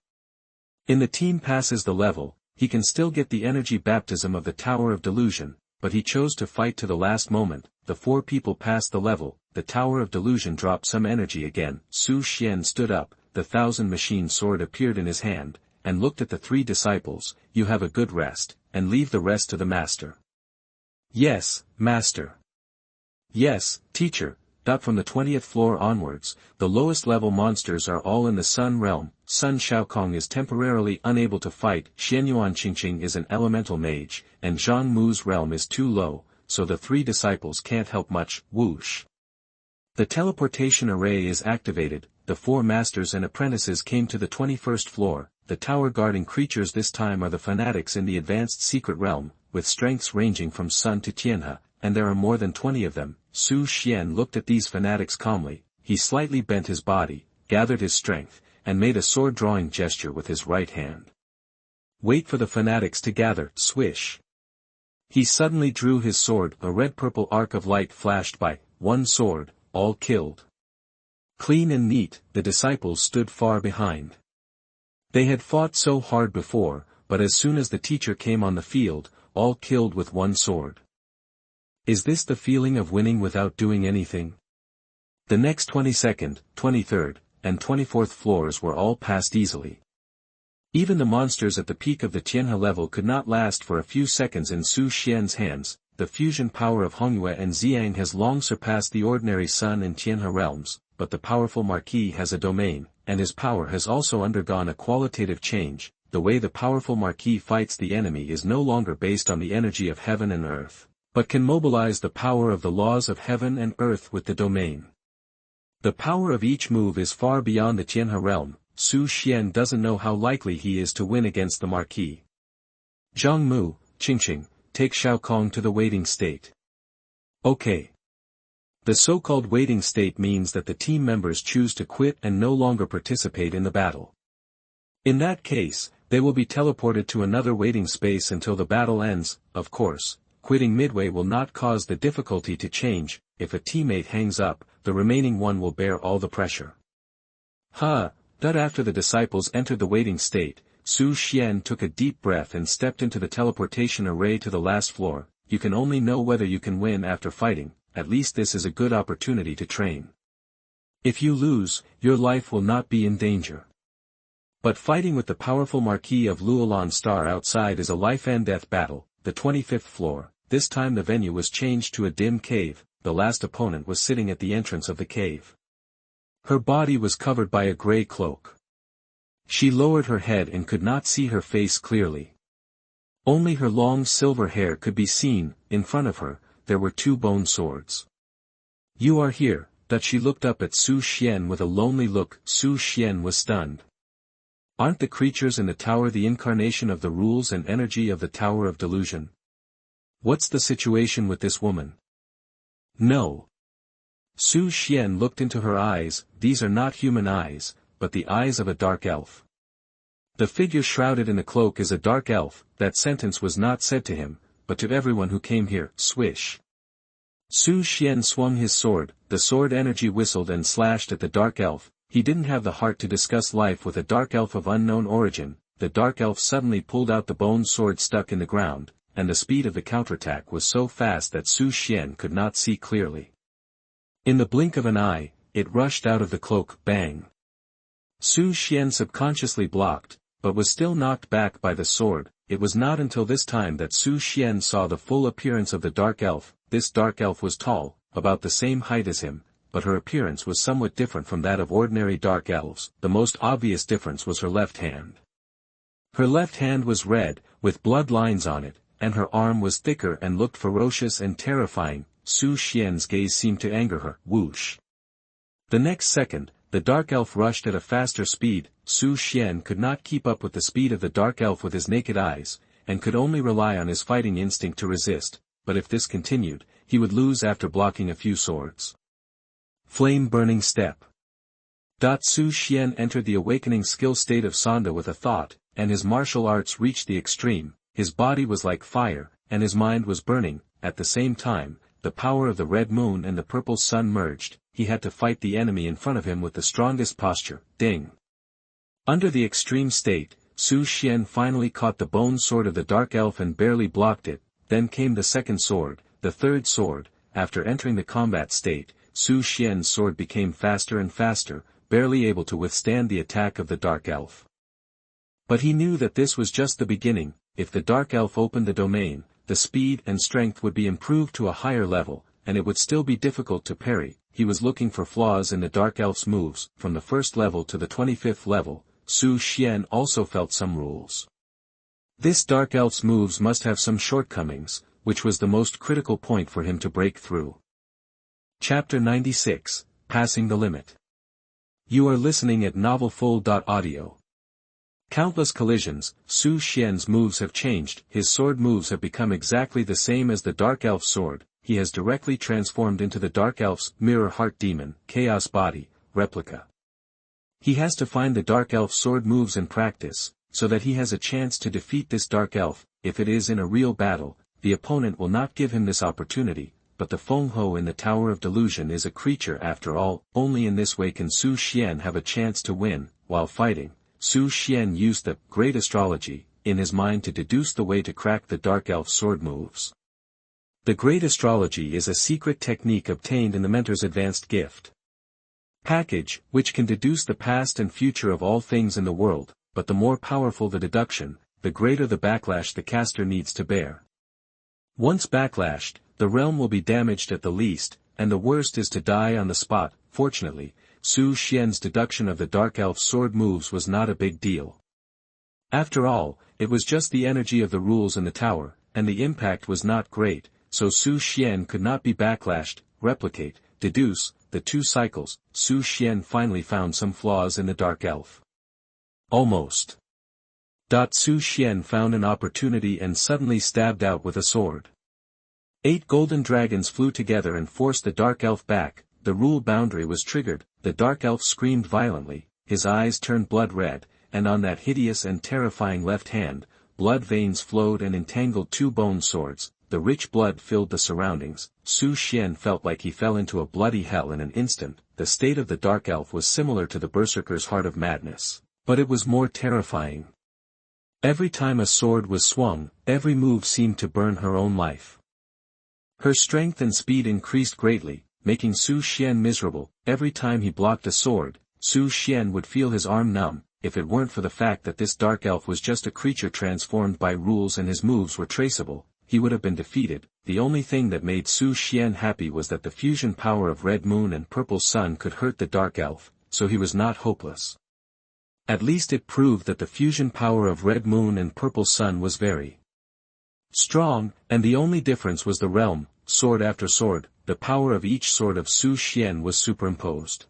in the team passes the level, he can still get the energy baptism of the Tower of Delusion, but he chose to fight to the last moment. The 4 people passed the level, the Tower of Delusion dropped some energy again. Su Xian stood up, the 1,000-machine sword appeared in his hand, and looked at the 3 disciples. You have a good rest, and leave the rest to the master. Yes, master. Yes, teacher. From the 20th floor onwards, the lowest level monsters are all in the Sun realm. Sun Xiaokong is temporarily unable to fight, Xianyuan Qingqing is an elemental mage, and Zhang Mu's realm is too low, so the three disciples can't help much. Whoosh. The teleportation array is activated, the four masters and apprentices came to the 21st floor. The tower guarding creatures this time are the fanatics in the advanced secret realm, with strengths ranging from Sun to Tianhe, and there are more than 20 of them. Su Xian looked at these fanatics calmly, he slightly bent his body, gathered his strength, and made a sword-drawing gesture with his right hand. Wait for the fanatics to gather, swish. He suddenly drew his sword, a red-purple arc of light flashed by, one sword, all killed. Clean and neat, the disciples stood far behind. They had fought so hard before, but as soon as the teacher came on the field, all killed with one sword. Is this the feeling of winning without doing anything? The next 22nd, 23rd, and 24th floors were all passed easily. Even the monsters at the peak of the Tianhe level could not last for a few seconds in Su Xian's hands. The fusion power of Hongyue and Xiang has long surpassed the ordinary Sun and Tianhe realms, but the powerful Marquis has a domain, and his power has also undergone a qualitative change. The way the powerful Marquis fights the enemy is no longer based on the energy of heaven and earth, but can mobilize the power of the laws of heaven and earth with the domain. The power of each move is far beyond the Tianhe realm. Su Xian doesn't know how likely he is to win against the Marquis. Zhang Mu, Qingqing, take Xiaokong to the waiting state. Okay. The so-called waiting state means that the team members choose to quit and no longer participate in the battle. In that case, they will be teleported to another waiting space until the battle ends. Of course, quitting midway will not cause the difficulty to change. If a teammate hangs up, the remaining one will bear all the pressure. After the disciples entered the waiting state, Su Xian took a deep breath and stepped into the teleportation array to the last floor. You can only know whether you can win after fighting, at least this is a good opportunity to train. If you lose, your life will not be in danger. But fighting with the powerful Marquis of Luolan Star outside is a life-and-death battle. The 25th floor, this time the venue was changed to a dim cave. The last opponent was sitting at the entrance of the cave. Her body was covered by a grey cloak. She lowered her head and could not see her face clearly. Only her long silver hair could be seen. In front of her, there were two bone swords. You are here. That she looked up at Su Xian with a lonely look. Su Xian was stunned. Aren't the creatures in the tower the incarnation of the rules and energy of the Tower of Delusion? What's the situation with this woman? No. Su Xian looked into her eyes. These are not human eyes, but the eyes of a dark elf. The figure shrouded in a cloak is a dark elf. That sentence was not said to him, but to everyone who came here. Swish. Su Xian swung his sword, the sword energy whistled and slashed at the dark elf. He didn't have the heart to discuss life with a dark elf of unknown origin. The dark elf suddenly pulled out the bone sword stuck in the ground, and the speed of the counterattack was so fast that Su Xian could not see clearly. In the blink of an eye, it rushed out of the cloak. Bang! Su Xian subconsciously blocked, but was still knocked back by the sword. It was not until this time that Su Xian saw the full appearance of the dark elf. This dark elf was tall, about the same height as him, but her appearance was somewhat different from that of ordinary dark elves. The most obvious difference was her left hand. Her left hand was red, with blood lines on it, and her arm was thicker and looked ferocious and terrifying. Su Xian's gaze seemed to anger her. Whoosh! The next second, the dark elf rushed at a faster speed. Su Xian could not keep up with the speed of the dark elf with his naked eyes, and could only rely on his fighting instinct to resist, but if this continued, he would lose after blocking a few swords. Flame-burning step. Su Xian entered the awakening skill state of Sonda with a thought, and his martial arts reached the extreme. His body was like fire, and his mind was burning. At the same time, the power of the red moon and the purple sun merged. He had to fight the enemy in front of him with the strongest posture. Ding! Under the extreme state, Su Xian finally caught the bone sword of the dark elf and barely blocked it. Then came the second sword, the third sword. After entering the combat state, Su Xian's sword became faster and faster, barely able to withstand the attack of the dark elf. But he knew that this was just the beginning. If the dark elf opened the domain, the speed and strength would be improved to a higher level, and it would still be difficult to parry. He was looking for flaws in the Dark Elf's moves. From the first level to the 25th level, Su Xian also felt some rules. This Dark Elf's moves must have some shortcomings, which was the most critical point for him to break through. Chapter 96, Passing the Limit. You are listening at novelfull.audio. Countless collisions, Su Xian's moves have changed. His sword moves have become exactly the same as the Dark Elf's sword. He has directly transformed into the Dark Elf's Mirror Heart Demon, Chaos Body, replica. He has to find the Dark Elf's sword moves in practice, so that he has a chance to defeat this Dark Elf. If it is in a real battle, the opponent will not give him this opportunity, but the Feng Hou in the Tower of Delusion is a creature after all. Only in this way can Su Xian have a chance to win. While fighting, Su Xian used the Great Astrology in his mind to deduce the way to crack the Dark Elf's sword moves. The Great Astrology is a secret technique obtained in the mentor's advanced gift package, which can deduce the past and future of all things in the world, but the more powerful the deduction, the greater the backlash the caster needs to bear. Once backlashed, the realm will be damaged at the least, and the worst is to die on the spot. Fortunately, Su Xian's deduction of the Dark Elf's sword moves was not a big deal. After all, it was just the energy of the rules in the tower, and the impact was not great, so Su Xian could not be backlashed. Replicate, deduce, the 2 cycles. Su Xian finally found some flaws in the Dark Elf. Almost. Su Xian found an opportunity and suddenly stabbed out with a sword. 8 golden dragons flew together and forced the Dark Elf back. The rule boundary was triggered. The Dark Elf screamed violently, his eyes turned blood red, and on that hideous and terrifying left hand, blood veins flowed and entangled 2 bone swords. The rich blood filled the surroundings. Su Xian felt like he fell into a bloody hell in an instant. The state of the Dark Elf was similar to the Berserker's Heart of Madness, but it was more terrifying. Every time a sword was swung, every move seemed to burn her own life. Her strength and speed increased greatly, making Su Xian miserable. Every time he blocked a sword, Su Xian would feel his arm numb. If it weren't for the fact that this Dark Elf was just a creature transformed by rules and his moves were traceable, he would have been defeated. The only thing that made Su Xian happy was that the fusion power of Red Moon and Purple Sun could hurt the Dark Elf, so he was not hopeless. At least it proved that the fusion power of Red Moon and Purple Sun was very strong, and the only difference was the realm. Sword after sword, the power of each sword of Su Xian was superimposed.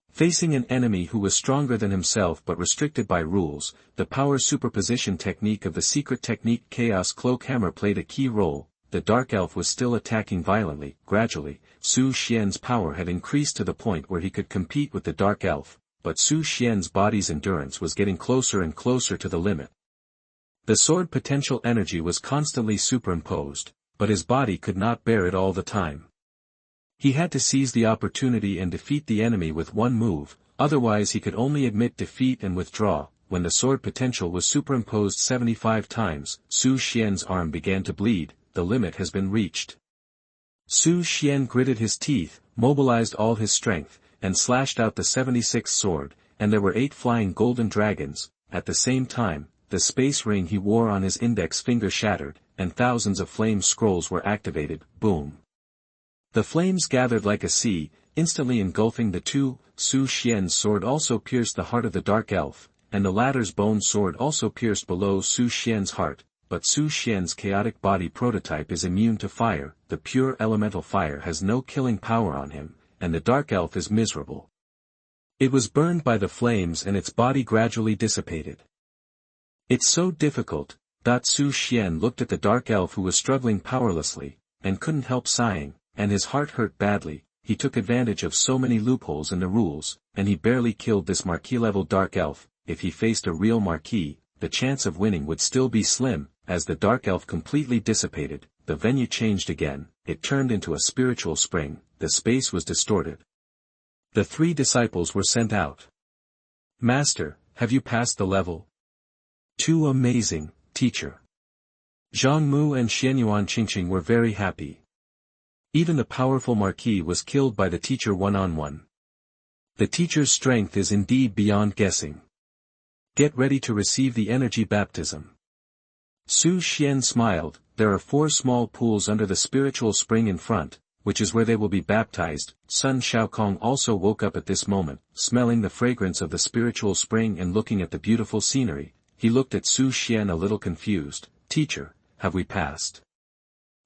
Facing an enemy who was stronger than himself but restricted by rules, the power superposition technique of the secret technique Chaos Cloak Hammer played a key role. The Dark Elf was still attacking violently. Gradually, Su Xian's power had increased to the point where he could compete with the Dark Elf, but Su Xian's body's endurance was getting closer and closer to the limit. The sword potential energy was constantly superimposed, but his body could not bear it all the time. He had to seize the opportunity and defeat the enemy with one move, otherwise he could only admit defeat and withdraw. When the sword potential was superimposed 75 times, Su Xian's arm began to bleed. The limit has been reached. Su Xian gritted his teeth, mobilized all his strength, and slashed out the 76th sword, and there were 8 flying golden dragons. At the same time, the space ring he wore on his index finger shattered, and thousands of flame scrolls were activated. Boom. The flames gathered like a sea, instantly engulfing the 2. Su Xian's sword also pierced the heart of the Dark Elf, and the latter's bone sword also pierced below Su Xian's heart, but Su Xian's chaotic body prototype is immune to fire. The pure elemental fire has no killing power on him, and the Dark Elf is miserable. It was burned by the flames and its body gradually dissipated. It's so difficult. Su Xian looked at the Dark Elf who was struggling powerlessly, and couldn't help sighing, and his heart hurt badly. He took advantage of so many loopholes in the rules, and he barely killed this Marquis-level Dark Elf. If he faced a real Marquis, the chance of winning would still be slim. As the Dark Elf completely dissipated, the venue changed again. It turned into a spiritual spring. The space was distorted. The 3 disciples were sent out. Master, have you passed the level? Too amazing, teacher. Zhang Mu and Xianyuan Qingqing were very happy. Even the powerful Marquis was killed by the teacher one-on-one. The teacher's strength is indeed beyond guessing. Get ready to receive the energy baptism. Su Xian smiled. There are 4 small pools under the spiritual spring in front. which is where they will be baptized. Sun Shaokong also woke up at this moment, smelling the fragrance of the spiritual spring and looking at the beautiful scenery. He looked at Su Xian a little confused. Teacher, have we passed?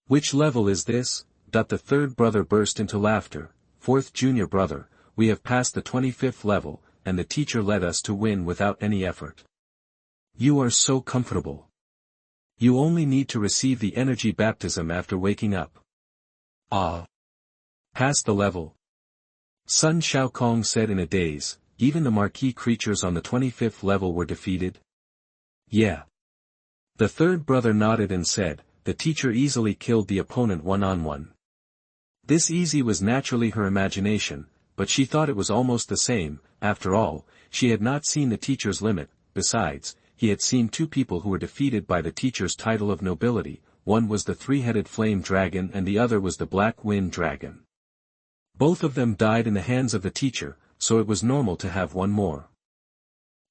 Which level is this? The third brother burst into laughter. Fourth junior brother, we have passed the 25th level, and the teacher led us to win without any effort. You are so comfortable. You only need to receive the energy baptism after waking up. Ah. Past the level. Sun Shaokong said in a daze. Even the marquee creatures on the 25th level were defeated? Yeah. The third brother nodded and said, the teacher easily killed the opponent one-on-one. This easy was naturally her imagination, but she thought it was almost the same. After all, she had not seen the teacher's limit. Besides, he had seen two people who were defeated by the teacher's title of nobility. One was the three-headed flame dragon and the other was the black wind dragon. Both of them died in the hands of the teacher, so it was normal to have one more.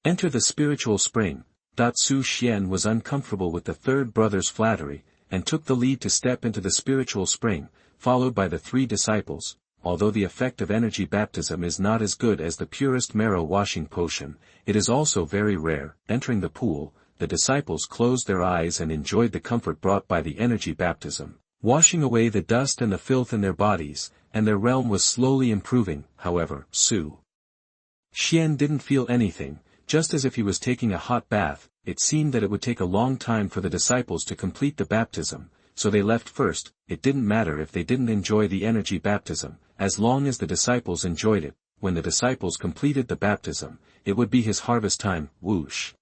Enter the spiritual spring. Su Xian was uncomfortable with the third brother's flattery, and took the lead to step into the spiritual spring, followed by the three disciples. Although the effect of energy baptism is not as good as the purest marrow washing potion, it is also very rare. Entering the pool, the disciples closed their eyes and enjoyed the comfort brought by the energy baptism, washing away the dust and the filth in their bodies, and their realm was slowly improving. However, Su Xian didn't feel anything, just as if he was taking a hot bath. It seemed that it would take a long time for the disciples to complete the baptism, so they left first. It didn't matter if they didn't enjoy the energy baptism, as long as the disciples enjoyed it. When the disciples completed the baptism, it would be his harvest time. Whoosh!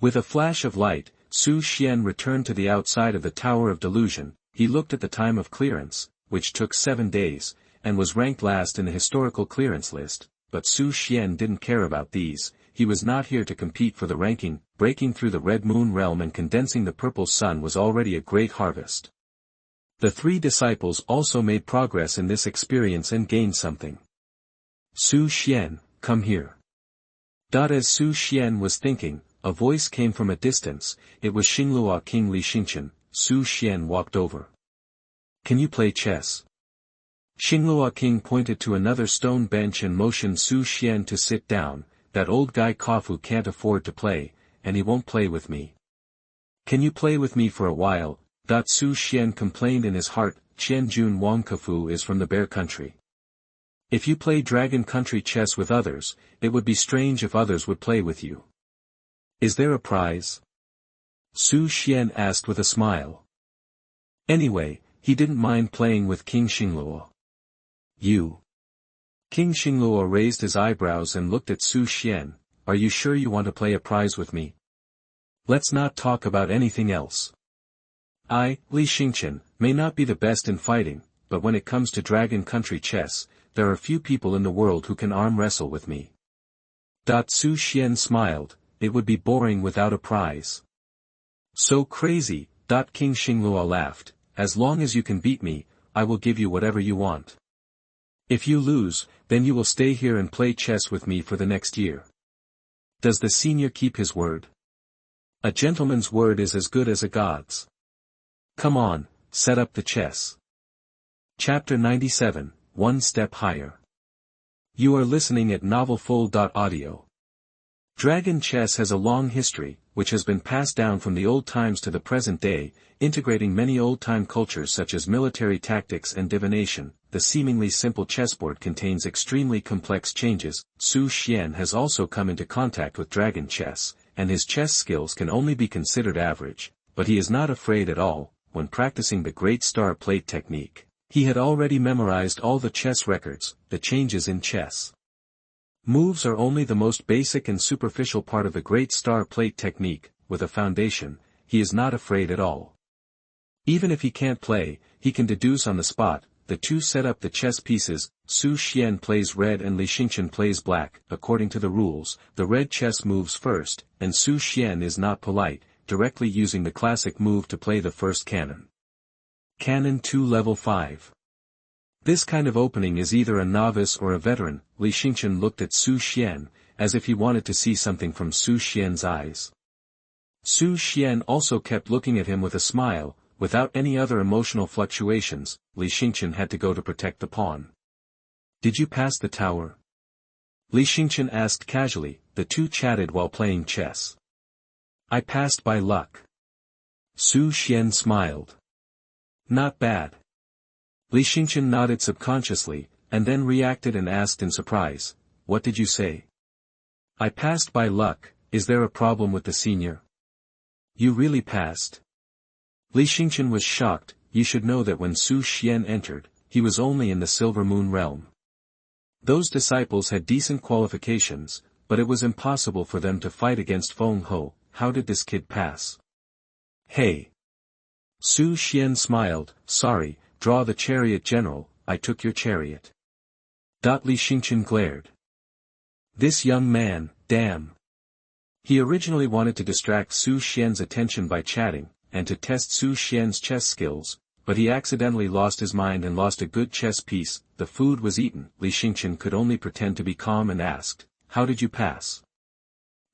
With a flash of light, Su Xian returned to the outside of the Tower of Delusion. He looked at the time of clearance, which took 7 days, and was ranked last in the historical clearance list, but Su Xian didn't care about these. He was not here to compete for the ranking. Breaking through the Red Moon realm and condensing the Purple Sun was already a great harvest. The three disciples also made progress in this experience and gained something. Su Xian, come here. As Su Xian was thinking, a voice came from a distance. It was Xinglua King Li Xingqian. Su Xian walked over. Can you play chess? Xinglua King pointed to another stone bench and motioned Su Xian to sit down. That old guy Kafu can't afford to play, and he won't play with me. Can you play with me for a while? Su Xian complained in his heart. Qianjun Wang Kafu is from the Bear Country. If you play Dragon Country chess with others, it would be strange if others would play with you. Is there a prize? Su Xian asked with a smile. Anyway, he didn't mind playing with King Xinglua. You. King Xinglua raised his eyebrows and looked at Su Xian. Are you sure you want to play a prize with me? Let's not talk about anything else. I, Li Xingqian, may not be the best in fighting, but when it comes to Dragon Country chess, there are few people in the world who can arm wrestle with me. Su Xian smiled. It would be boring without a prize. So crazy. King Xinglua laughed. As long as you can beat me, I will give you whatever you want. If you lose, then you will stay here and play chess with me for the next year. Does the senior keep his word? A gentleman's word is as good as a god's. Come on, set up the chess. Chapter 97, One Step Higher. You are listening at novelfull.audio. Dragon chess has a long history, which has been passed down from the old times to the present day, integrating many old-time cultures such as military tactics and divination. The seemingly simple chessboard contains extremely complex changes. Su Xian has also come into contact with dragon chess, and his chess skills can only be considered average, but he is not afraid at all. When practicing the Great Star Plate technique, he had already memorized all the chess records. The changes in chess moves are only the most basic and superficial part of the Great Star Plate technique. With a foundation, he is not afraid at all. Even if he can't play, he can deduce on the spot. The two set up the chess pieces. Su Xian plays red and Li Xingqian plays black. According to the rules, the red chess moves first, and Su Xian is not polite, directly using the classic move to play the first cannon. Cannon 2 level 5. This kind of opening is either a novice or a veteran. Li Xingqian looked at Su Xian, as if he wanted to see something from Su Xian's eyes. Su Xian also kept looking at him with a smile. without any other emotional fluctuations, Li Xingqian had to go to protect the pawn. Did you pass the tower? Li Xingqian asked casually. The two chatted while playing chess. I passed by luck. Su Xian smiled. Not bad. Li Xingqian nodded subconsciously, and then reacted and asked in surprise, what did you say? I passed by luck. Is there a problem with the senior? You really passed? Li Xingqian was shocked. You should know that when Su Xian entered, he was only in the Silver Moon realm. Those disciples had decent qualifications, but it was impossible for them to fight against Feng Hou. How did this kid pass? Hey! Su Xian smiled. Sorry, draw the chariot general, I took your chariot. Li Xingqian glared. This young man, damn. He originally wanted to distract Su Xian's attention by chatting, and to test Su Xian's chess skills, but he accidentally lost his mind and lost a good chess piece. The food was eaten. Li Xingqian could only pretend to be calm and asked, how did you pass?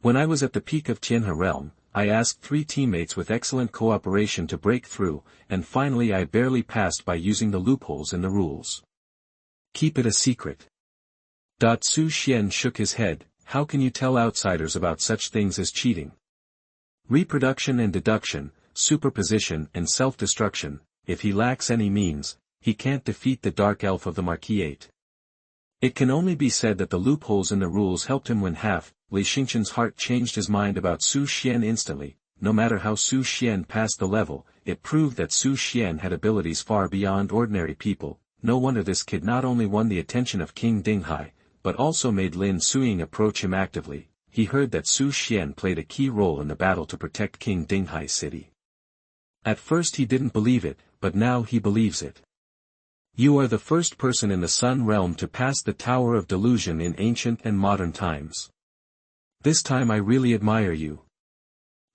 When I was at the peak of Tianhe realm, I asked 3 teammates with excellent cooperation to break through, and finally I barely passed by using the loopholes in the rules. Keep it a secret. Su Xian shook his head. How can you tell outsiders about such things as cheating? Reproduction and deduction, superposition and self-destruction. If he lacks any means, he can't defeat the dark elf of the Marquisate. It can only be said that the loopholes in the rules helped him win half. Li Xingqian's heart changed his mind about Su Xian instantly. No matter how Su Xian passed the level, it proved that Su Xian had abilities far beyond ordinary people. No wonder this kid not only won the attention of King Dinghai, but also made Lin Suiying approach him actively. He heard that Su Xian played a key role in the battle to protect King Dinghai's city. At first he didn't believe it, but now he believes it. You are the first person in the Sun realm to pass the Tower of Delusion in ancient and modern times. This time I really admire you.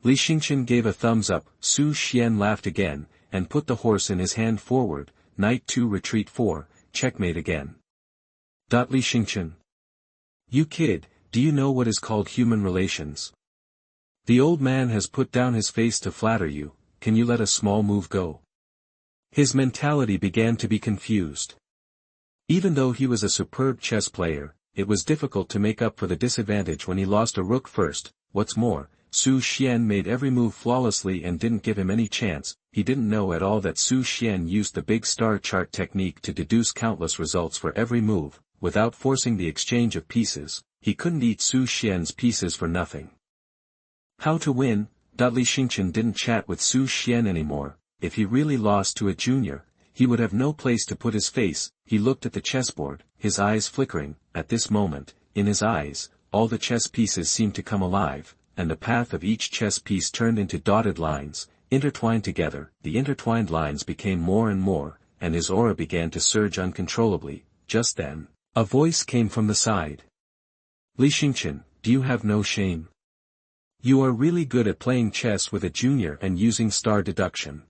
Li Xingqian gave a thumbs up. Su Xian laughed again, and put the horse in his hand forward. Knight 2 retreat 4, checkmate again. Li Xingqian. You kid, do you know what is called human relations? The old man has put down his face to flatter you. Can you let a small move go? His mentality began to be confused. Even though he was a superb chess player, it was difficult to make up for the disadvantage when he lost a rook first. What's more, Su Xian made every move flawlessly and didn't give him any chance. He didn't know at all that Su Xian used the big star chart technique to deduce countless results for every move, without forcing the exchange of pieces. He couldn't eat Su Xian's pieces for nothing. How to win? Li Xingqian didn't chat with Su Xian anymore. If he really lost to a junior, he would have no place to put his face. He looked at the chessboard, his eyes flickering. At this moment, in his eyes, all the chess pieces seemed to come alive, and the path of each chess piece turned into dotted lines, intertwined together. The intertwined lines became more and more, and his aura began to surge uncontrollably. Just then, a voice came from the side. Li Xingqian, do you have no shame? You are really good at playing chess with a junior and using star deduction.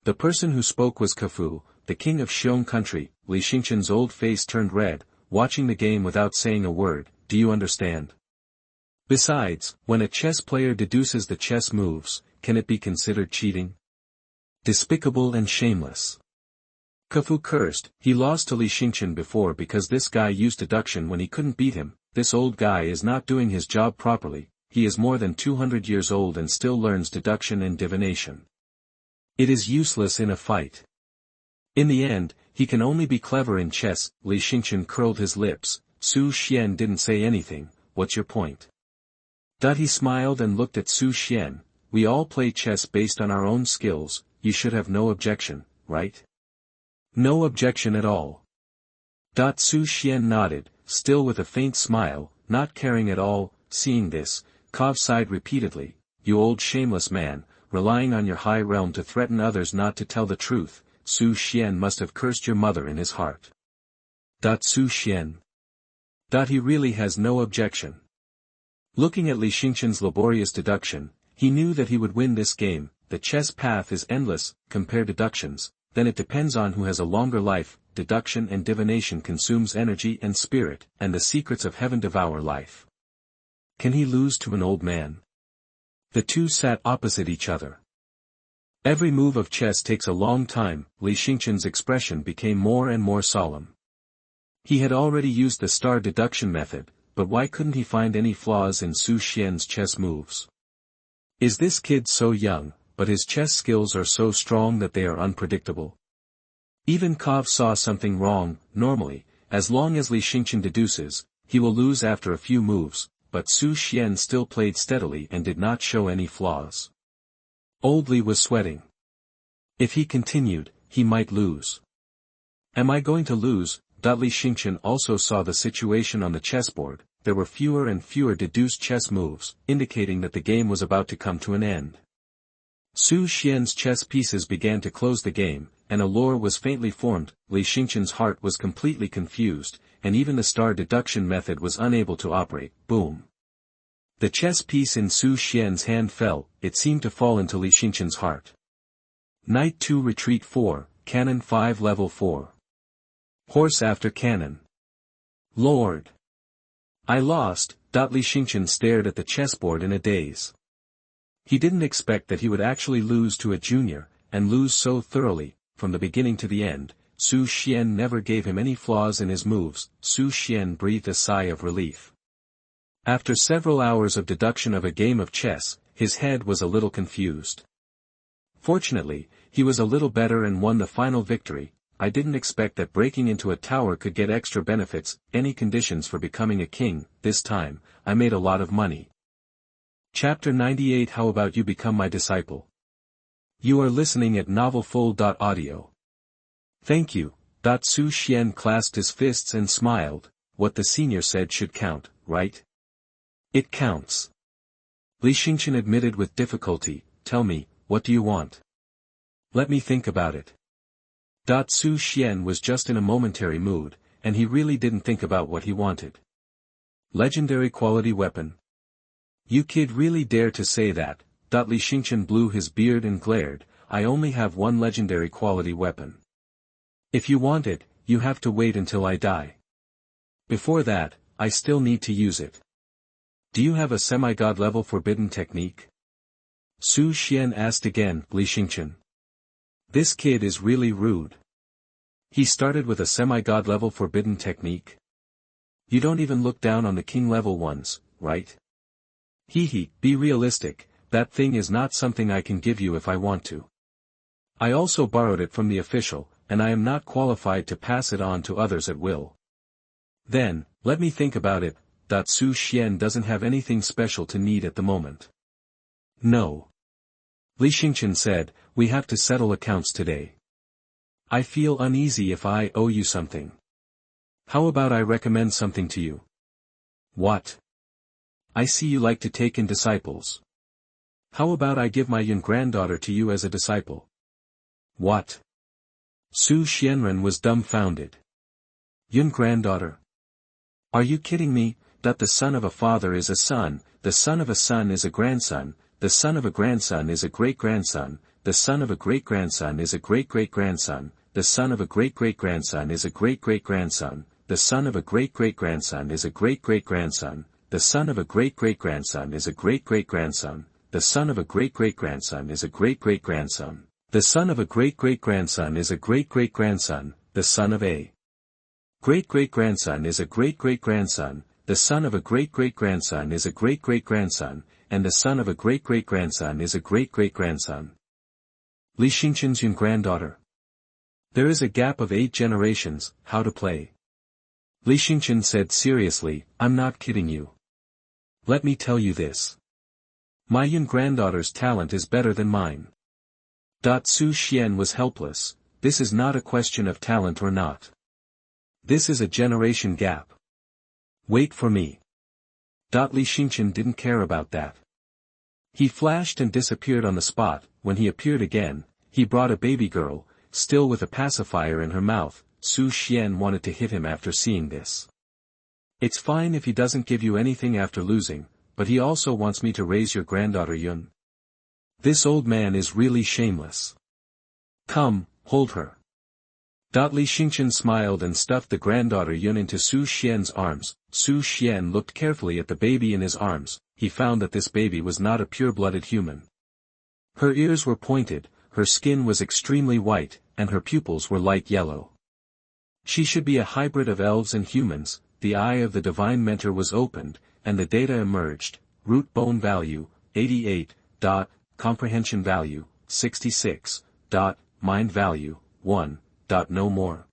The person who spoke was Kefu, the king of Xiong country. Li Xingqian's old face turned red, watching the game without saying a word. Do you understand? Besides, when a chess player deduces the chess moves, can it be considered cheating? Despicable and shameless. Kefu cursed. He lost to Li Xingqian before because this guy used deduction when he couldn't beat him. This old guy is not doing his job properly. He is more than 200 years old and still learns deduction and divination. It is useless in a fight. In the end, he can only be clever in chess. Li Xingqian curled his lips. Su Xian didn't say anything. What's your point? He smiled and looked at Su Xian. We all play chess based on our own skills. You should have no objection, right? No objection at all. Su Xian nodded, still with a faint smile, not caring at all. Seeing this, Kov sighed repeatedly. You old shameless man, relying on your high realm to threaten others not to tell the truth. Su Xian must have cursed your mother in his heart. Su Xian. He really has no objection. Looking at Li Xingqian's laborious deduction, he knew that he would win this game. The chess path is endless. Compare deductions, then it depends on who has a longer life. Deduction and divination consumes energy and spirit, and the secrets of heaven devour life. Can he lose to an old man? The two sat opposite each other. Every move of chess takes a long time. Li Xingqian's expression became more and more solemn. He had already used the star deduction method, but why couldn't he find any flaws in Su Xian's chess moves? Is this kid so young, but his chess skills are so strong that they are unpredictable? Even Kov saw something wrong. Normally, as long as Li Xingqian deduces, he will lose after a few moves, but Su Xian still played steadily and did not show any flaws. Old Li was sweating. If he continued, he might lose. Am I going to lose? Li Xingqian also saw the situation on the chessboard. There were fewer and fewer deduced chess moves, indicating that the game was about to come to an end. Su Xian's chess pieces began to close the game, and a lure was faintly formed. Li Xingqian's heart was completely confused, and even the star deduction method was unable to operate. Boom. The chess piece in Su Xian's hand fell. It seemed to fall into Li Xingqian's heart. Knight 2 Retreat 4, Cannon 5 Level 4. Horse after cannon. Lord! I lost. Li Xingqian stared at the chessboard in a daze. He didn't expect that he would actually lose to a junior, and lose so thoroughly. From the beginning to the end, Su Xian never gave him any flaws in his moves. Su Xian breathed a sigh of relief. After several hours of deduction of a game of chess, his head was a little confused. Fortunately, he was a little better and won the final victory. I didn't expect that breaking into a tower could get extra benefits, any conditions for becoming a king. This time, I made a lot of money. Chapter 98 How about you become my disciple? You are listening at novelfull.audio. Thank you. Su Xian clasped his fists and smiled. What the senior said should count, right? It counts. Li Xingqian admitted with difficulty. Tell me, what do you want? Let me think about it. Su Xian was just in a momentary mood, and he really didn't think about what he wanted. Legendary quality weapon. You kid really dare to say that? Li Xingqian blew his beard and glared. I only have one legendary quality weapon. If you want it, you have to wait until I die. Before that, I still need to use it. Do you have a semi-god level forbidden technique? Su Xian asked again. Li Xingqian. This kid is really rude. He started with a semi-god level forbidden technique. You don't even look down on the king level ones, right? Hee, be realistic. That thing is not something I can give you if I want to. I also borrowed it from the official, and I am not qualified to pass it on to others at will. Then, let me think about it. Su Xian doesn't have anything special to need at the moment. No. Li Xingqian said, we have to settle accounts today. I feel uneasy if I owe you something. How about I recommend something to you? What? I see you like to take in disciples. How about I give my young granddaughter to you as a disciple? What? Su Xianren was dumbfounded. Young granddaughter? Are you kidding me? That the son of a father is a son, the son of a son is a grandson, the son of a grandson is a great-grandson, the son of a great-grandson is a great-great-grandson, the son of a great-great-grandson is a great-great-grandson, the son of a great-great-grandson is a great-great-grandson, the son of a great-great-grandson is a great-great-grandson, the son of a great-great-grandson is a great-great-grandson, the son of a great-great-grandson is a great-great-grandson, the son of a great-great-grandson is a great-great-grandson, the son of a great-great-grandson is a great-great-grandson, and the son of a great-great-grandson is a great-great-grandson. Li Xingqian's young granddaughter. There is a gap of 8 generations. How to play? Li Xingqian said seriously, I'm not kidding you. Let me tell you this. My young granddaughter's talent is better than mine. Su Xian was helpless. This is not a question of talent or not. This is a generation gap. Wait for me. Li Xingqian didn't care about that. He flashed and disappeared on the spot. When he appeared again, he brought a baby girl, still with a pacifier in her mouth. Su Xian wanted to hit him after seeing this. It's fine if he doesn't give you anything after losing, but he also wants me to raise your granddaughter Yun. This old man is really shameless. Come, hold her. Li Xingqian smiled and stuffed the granddaughter Yun into Su Xian's arms. Su Xian looked carefully at the baby in his arms. He found that this baby was not a pure-blooded human. Her ears were pointed, her skin was extremely white, and her pupils were light yellow. She should be a hybrid of elves and humans. The eye of the divine mentor was opened, and the data emerged: root bone value, 88, comprehension value, 66, mind value, 1, no more.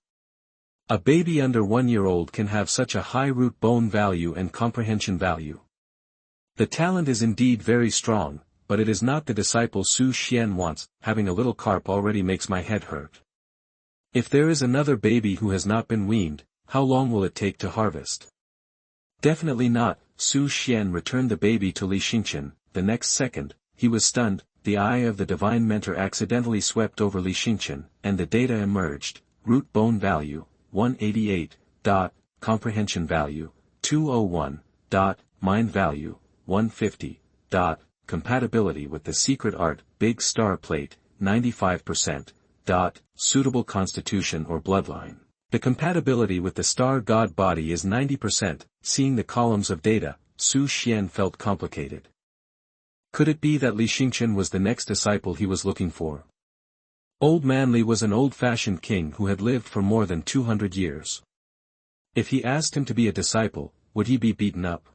A baby under 1 year old can have such a high root bone value and comprehension value. The talent is indeed very strong, but it is not the disciple Su Xian wants. Having a little carp already makes my head hurt. If there is another baby who has not been weaned, how long will it take to harvest? Definitely not. Su Xian returned the baby to Li Xingqian. The next second, he was stunned. The eye of the divine mentor accidentally swept over Li Xingqian, and the data emerged: root bone value, 188, comprehension value, 201, mind value, 150, compatibility with the secret art, big star plate, 95%, suitable constitution or bloodline. The compatibility with the star god body is 90%. Seeing the columns of data, Su Xian felt complicated. Could it be that Li Xingqian was the next disciple he was looking for? Old Man Li was an old-fashioned king who had lived for more than 200 years. If he asked him to be a disciple, would he be beaten up?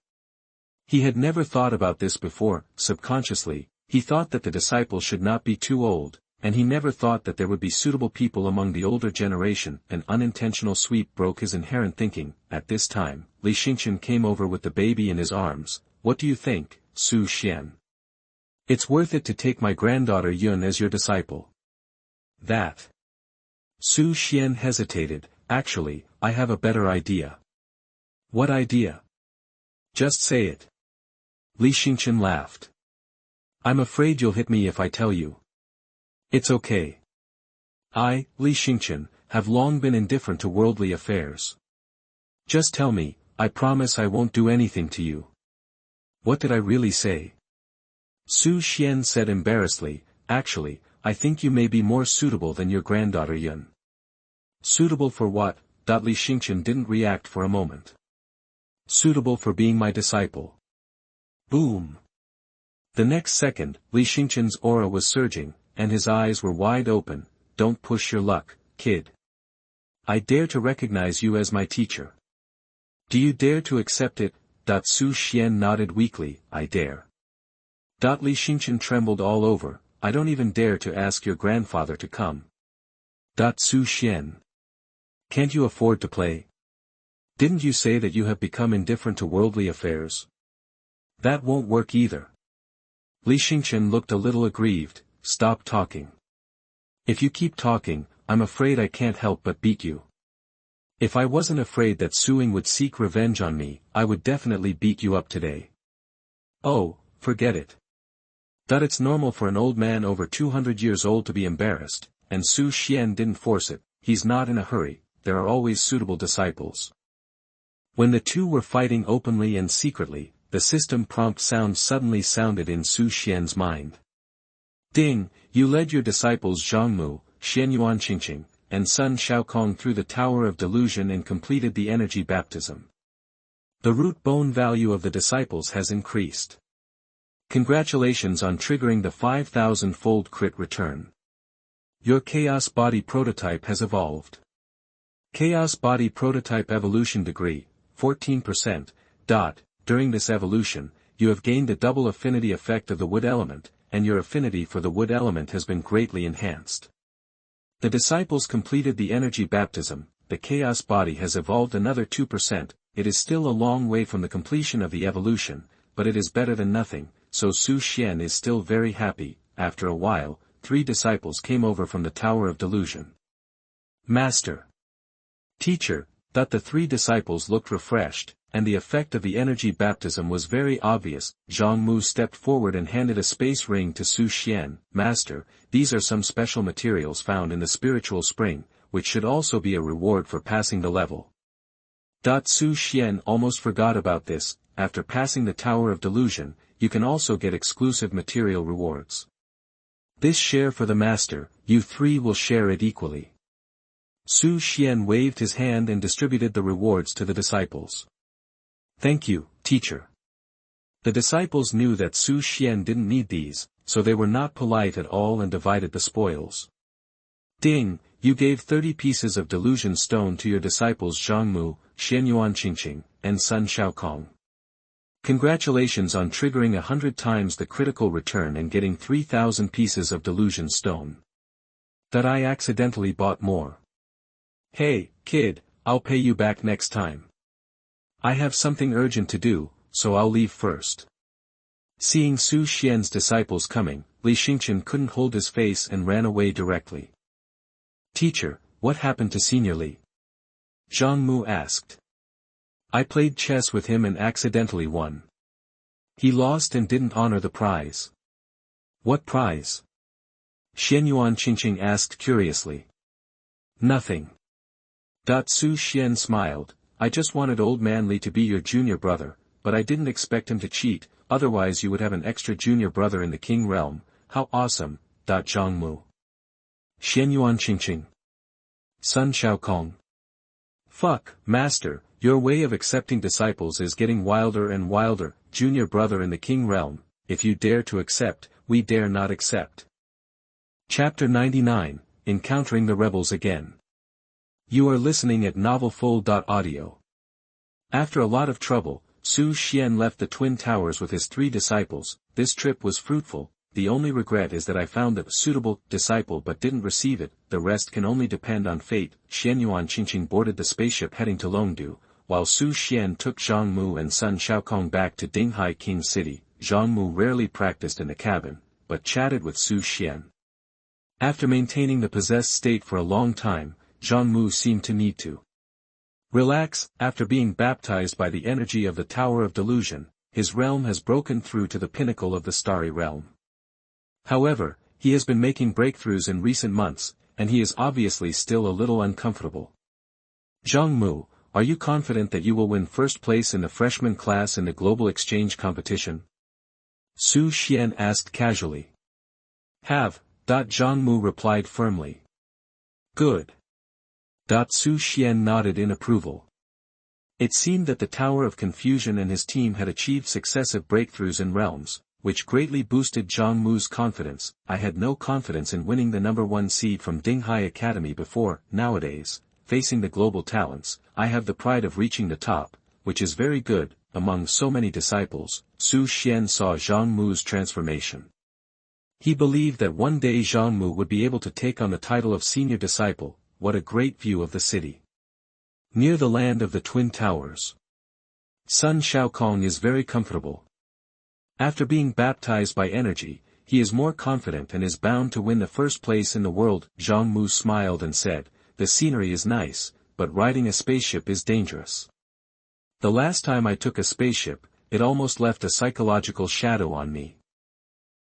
He had never thought about this before. Subconsciously, he thought that the disciple should not be too old, and he never thought that there would be suitable people among the older generation. An unintentional sweep broke his inherent thinking. At this time, Li Xingqian came over with the baby in his arms. What do you think, Su Xian? It's worth it to take my granddaughter Yun as your disciple. That. Su Xian hesitated. Actually, I have a better idea. What idea? Just say it. Li Xingqian laughed. I'm afraid you'll hit me if I tell you. It's okay. I, Li Xingqian, have long been indifferent to worldly affairs. Just tell me, I promise I won't do anything to you. What did I really say? Su Xian said embarrassedly, actually, I think you may be more suitable than your granddaughter Yun. Suitable for what? Li Xingqian didn't react for a moment. Suitable for being my disciple. Boom. The next second, Li Xingqian's aura was surging, and his eyes were wide open. Don't push your luck, kid. I dare to recognize you as my teacher. Do you dare to accept it? Su Xian nodded weakly. I dare. Li Xingqian trembled all over. I don't even dare to ask your grandfather to come. Su Xian. Can't you afford to play? Didn't you say that you have become indifferent to worldly affairs? That won't work either. Li Xingqian looked a little aggrieved. Stop talking. If you keep talking, I'm afraid I can't help but beat you. If I wasn't afraid that Suing would seek revenge on me, I would definitely beat you up today. Oh, forget it. It's normal for an old man over 200 years old to be embarrassed, and Su Xian didn't force it. He's not in a hurry. There are always suitable disciples. When the two were fighting openly and secretly, the system prompt sound suddenly sounded in Su Xian's mind. Ding, you led your disciples Zhongmu, Xianyuan Qingqing, and Sun Shaokong through the Tower of Delusion and completed the energy baptism. The root bone value of the disciples has increased. Congratulations on triggering the 5,000-fold crit return. Your Chaos Body prototype has evolved. Chaos Body prototype evolution degree, 14%. During this evolution, you have gained a double affinity effect of the wood element, and your affinity for the wood element has been greatly enhanced. The disciples completed the energy baptism. The Chaos Body has evolved another 2%. It is still a long way from the completion of the evolution, but it is better than nothing, so Su Xian is still very happy. After a while, 3 disciples came over from the Tower of Delusion. Master. Teacher. The 3 disciples looked refreshed, and the effect of the energy baptism was very obvious. Zhang Mu stepped forward and handed a space ring to Su Xian. Master, these are some special materials found in the spiritual spring, which should also be a reward for passing the level. Su Xian almost forgot about this. After passing the Tower of Delusion, you can also get exclusive material rewards. This share for the master, you 3 will share it equally. Su Xian waved his hand and distributed the rewards to the disciples. Thank you, teacher. The disciples knew that Su Xian didn't need these, so they were not polite at all and divided the spoils. Ding, you gave 30 pieces of delusion stone to your disciples Zhang Mu, Xianyuan Qingqing, and Sun Shaokong. Congratulations on triggering 100 times the critical return and getting 3,000 pieces of delusion stone. That I accidentally bought more. Hey, kid, I'll pay you back next time. I have something urgent to do, so I'll leave first. Seeing Su Xian's disciples coming, Li Xingqian couldn't hold his face and ran away directly. Teacher, what happened to Senior Li? Zhang Mu asked. I played chess with him and accidentally won. He lost and didn't honor the prize. What prize? Xianyuan Qingqing asked curiously. Nothing. Su Xian smiled, I just wanted old man Li to be your junior brother, but I didn't expect him to cheat, otherwise you would have an extra junior brother in the king realm, how awesome, Zhang Mu. Xianyuan Qingqing. Sun Shaokong. Fuck, master, your way of accepting disciples is getting wilder and wilder, junior brother in the king realm, if you dare to accept, we dare not accept. Chapter 99, Encountering the Rebels Again. You are listening at novelfull.audio. After a lot of trouble, Su Xian left the Twin Towers with his 3 disciples. This trip was fruitful. The only regret is that I found a suitable disciple but didn't receive it, the rest can only depend on fate. Xianyuan Qingqing boarded the spaceship heading to Longdu, while Su Xian took Zhang Mu and Sun Shaokong back to Dinghai King City. Zhang Mu rarely practiced in the cabin, but chatted with Su Xian. After maintaining the possessed state for a long time, Zhang Mu seemed to need to relax. After being baptized by the energy of the Tower of Delusion, his realm has broken through to the pinnacle of the starry realm. However, he has been making breakthroughs in recent months, and he is obviously still a little uncomfortable. Zhang Mu, are you confident that you will win first place in the freshman class in the global exchange competition? Su Xian asked casually. Have, Zhang Mu replied firmly. Good. Su Xian nodded in approval. It seemed that the Tower of Confusion and his team had achieved successive breakthroughs in realms, which greatly boosted Zhang Mu's confidence. I had no confidence in winning the number 1 seed from Dinghai Academy before. Nowadays, facing the global talents, I have the pride of reaching the top, which is very good. Among so many disciples, Su Xian saw Zhang Mu's transformation. He believed that one day Zhang Mu would be able to take on the title of senior disciple. What a great view of the city. Near the land of the Twin Towers. Sun Shaokong is very comfortable. After being baptized by energy, he is more confident and is bound to win the first place in the world. Zhang Mu smiled and said, the scenery is nice, but riding a spaceship is dangerous. The last time I took a spaceship, it almost left a psychological shadow on me.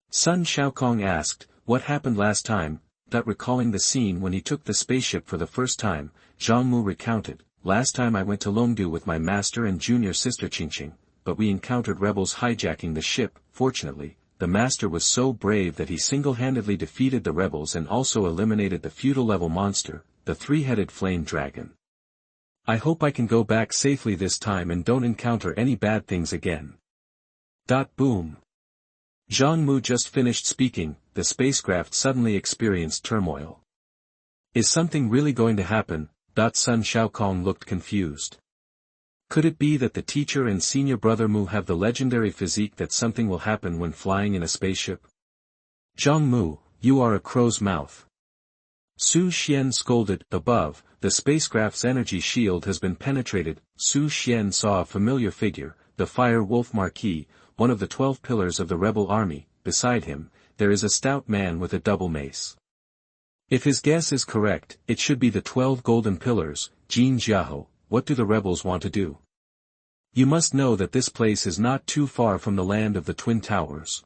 Sun Shaokong asked, what happened last time? Recalling the scene when he took the spaceship for the first time, Zhang Mu recounted, last time I went to Longdu with my master and junior sister Qingqing, but we encountered rebels hijacking the ship. Fortunately, the master was so brave that he single-handedly defeated the rebels and also eliminated the feudal-level monster, the 3-headed flame dragon. I hope I can go back safely this time and don't encounter any bad things again. Boom. Zhang Mu just finished speaking, the spacecraft suddenly experienced turmoil. Is something really going to happen? Sun Shaokong looked confused. Could it be that the teacher and senior brother Mu have the legendary physique that something will happen when flying in a spaceship? Zhang Mu, you are a crow's mouth. Su Xian scolded. Above, the spacecraft's energy shield has been penetrated. Su Xian saw a familiar figure, the Fire Wolf Marquis, one of the 12 pillars of the rebel army. Beside him, there is a stout man with a double mace. If his guess is correct, it should be the 12 golden pillars. Jin Jiaho, what do the rebels want to do? You must know that this place is not too far from the land of the Twin Towers.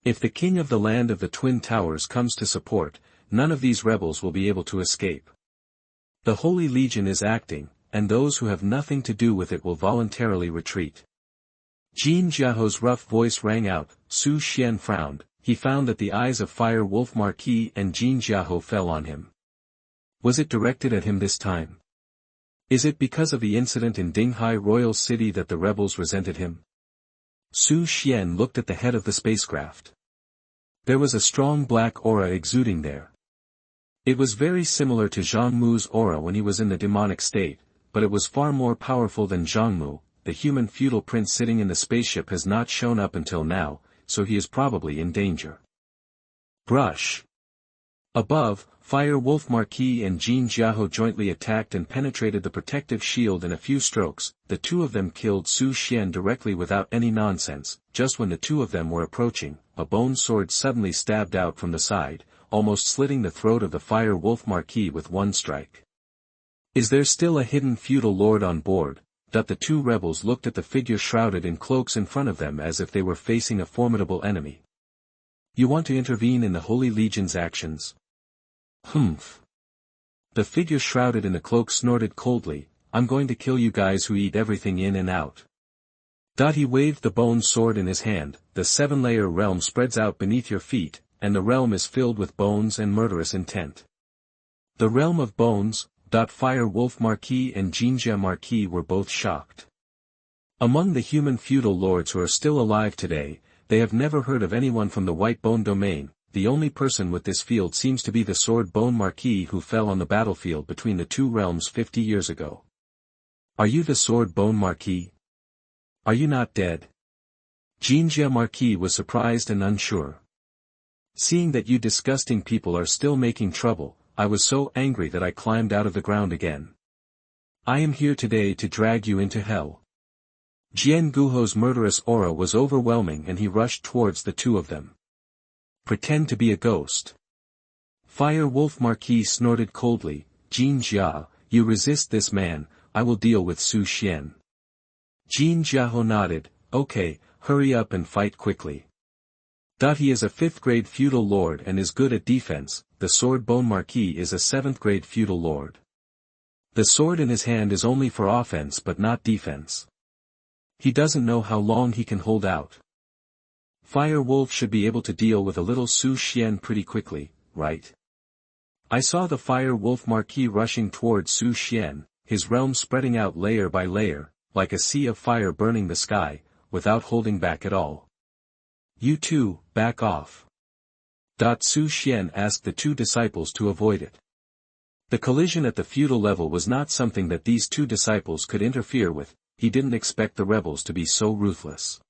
If the king of the land of the Twin Towers comes to support, none of these rebels will be able to escape. The Holy Legion is acting, and those who have nothing to do with it will voluntarily retreat. Jin Jiaho's rough voice rang out. Su Xian frowned. He found that the eyes of Fire Wolf Marquis and Jin Jiaho fell on him. Was it directed at him this time? Is it because of the incident in Dinghai Royal City that the rebels resented him? Su Xian looked at the head of the spacecraft. There was a strong black aura exuding there. It was very similar to Zhongmu's aura when he was in the demonic state, but it was far more powerful than Zhongmu. The human feudal prince sitting in the spaceship has not shown up until now, so he is probably in danger. Brush. Above, Fire Wolf Marquis and Jin Jiaho jointly attacked and penetrated the protective shield in a few strokes. The two of them killed Su Xian directly without any nonsense. Just when the two of them were approaching, a bone sword suddenly stabbed out from the side, almost slitting the throat of the Fire Wolf Marquis with one strike. Is there still a hidden feudal lord on board? The two rebels looked at the figure shrouded in cloaks in front of them as if they were facing a formidable enemy. You want to intervene in the Holy Legion's actions? Humph. The figure shrouded in the cloak snorted coldly, I'm going to kill you guys who eat everything in and out. He waved the bone sword in his hand. The 7-layer realm spreads out beneath your feet, and the realm is filled with bones and murderous intent. The realm of bones. Fire Wolf Marquis and Jinjia Marquis were both shocked. Among the human feudal lords who are still alive today, they have never heard of anyone from the White Bone domain. The only person with this field seems to be the Sword Bone Marquis who fell on the battlefield between the two realms 50 years ago. Are you the Sword Bone Marquis? Are you not dead? Jinjia Marquis was surprised and unsure. Seeing that you disgusting people are still making trouble, I was so angry that I climbed out of the ground again. I am here today to drag you into hell. Jian Guho's murderous aura was overwhelming and he rushed towards the two of them. Pretend to be a ghost. Fire Wolf Marquis snorted coldly, Jin Jia, you resist this man, I will deal with Su Xian. Jin Jiaho nodded, okay, hurry up and fight quickly. He is a 5th grade feudal lord and is good at defense. The Sword Bone Marquis is a 7th grade feudal lord. The sword in his hand is only for offense but not defense. He doesn't know how long he can hold out. Fire Wolf should be able to deal with a little Su Xian pretty quickly, right? I saw the Fire Wolf Marquis rushing towards Su Xian, his realm spreading out layer by layer, like a sea of fire burning the sky, without holding back at all. You two, back off. Su Xian asked the two disciples to avoid it. The collision at the feudal level was not something that these two disciples could interfere with. He didn't expect the rebels to be so ruthless.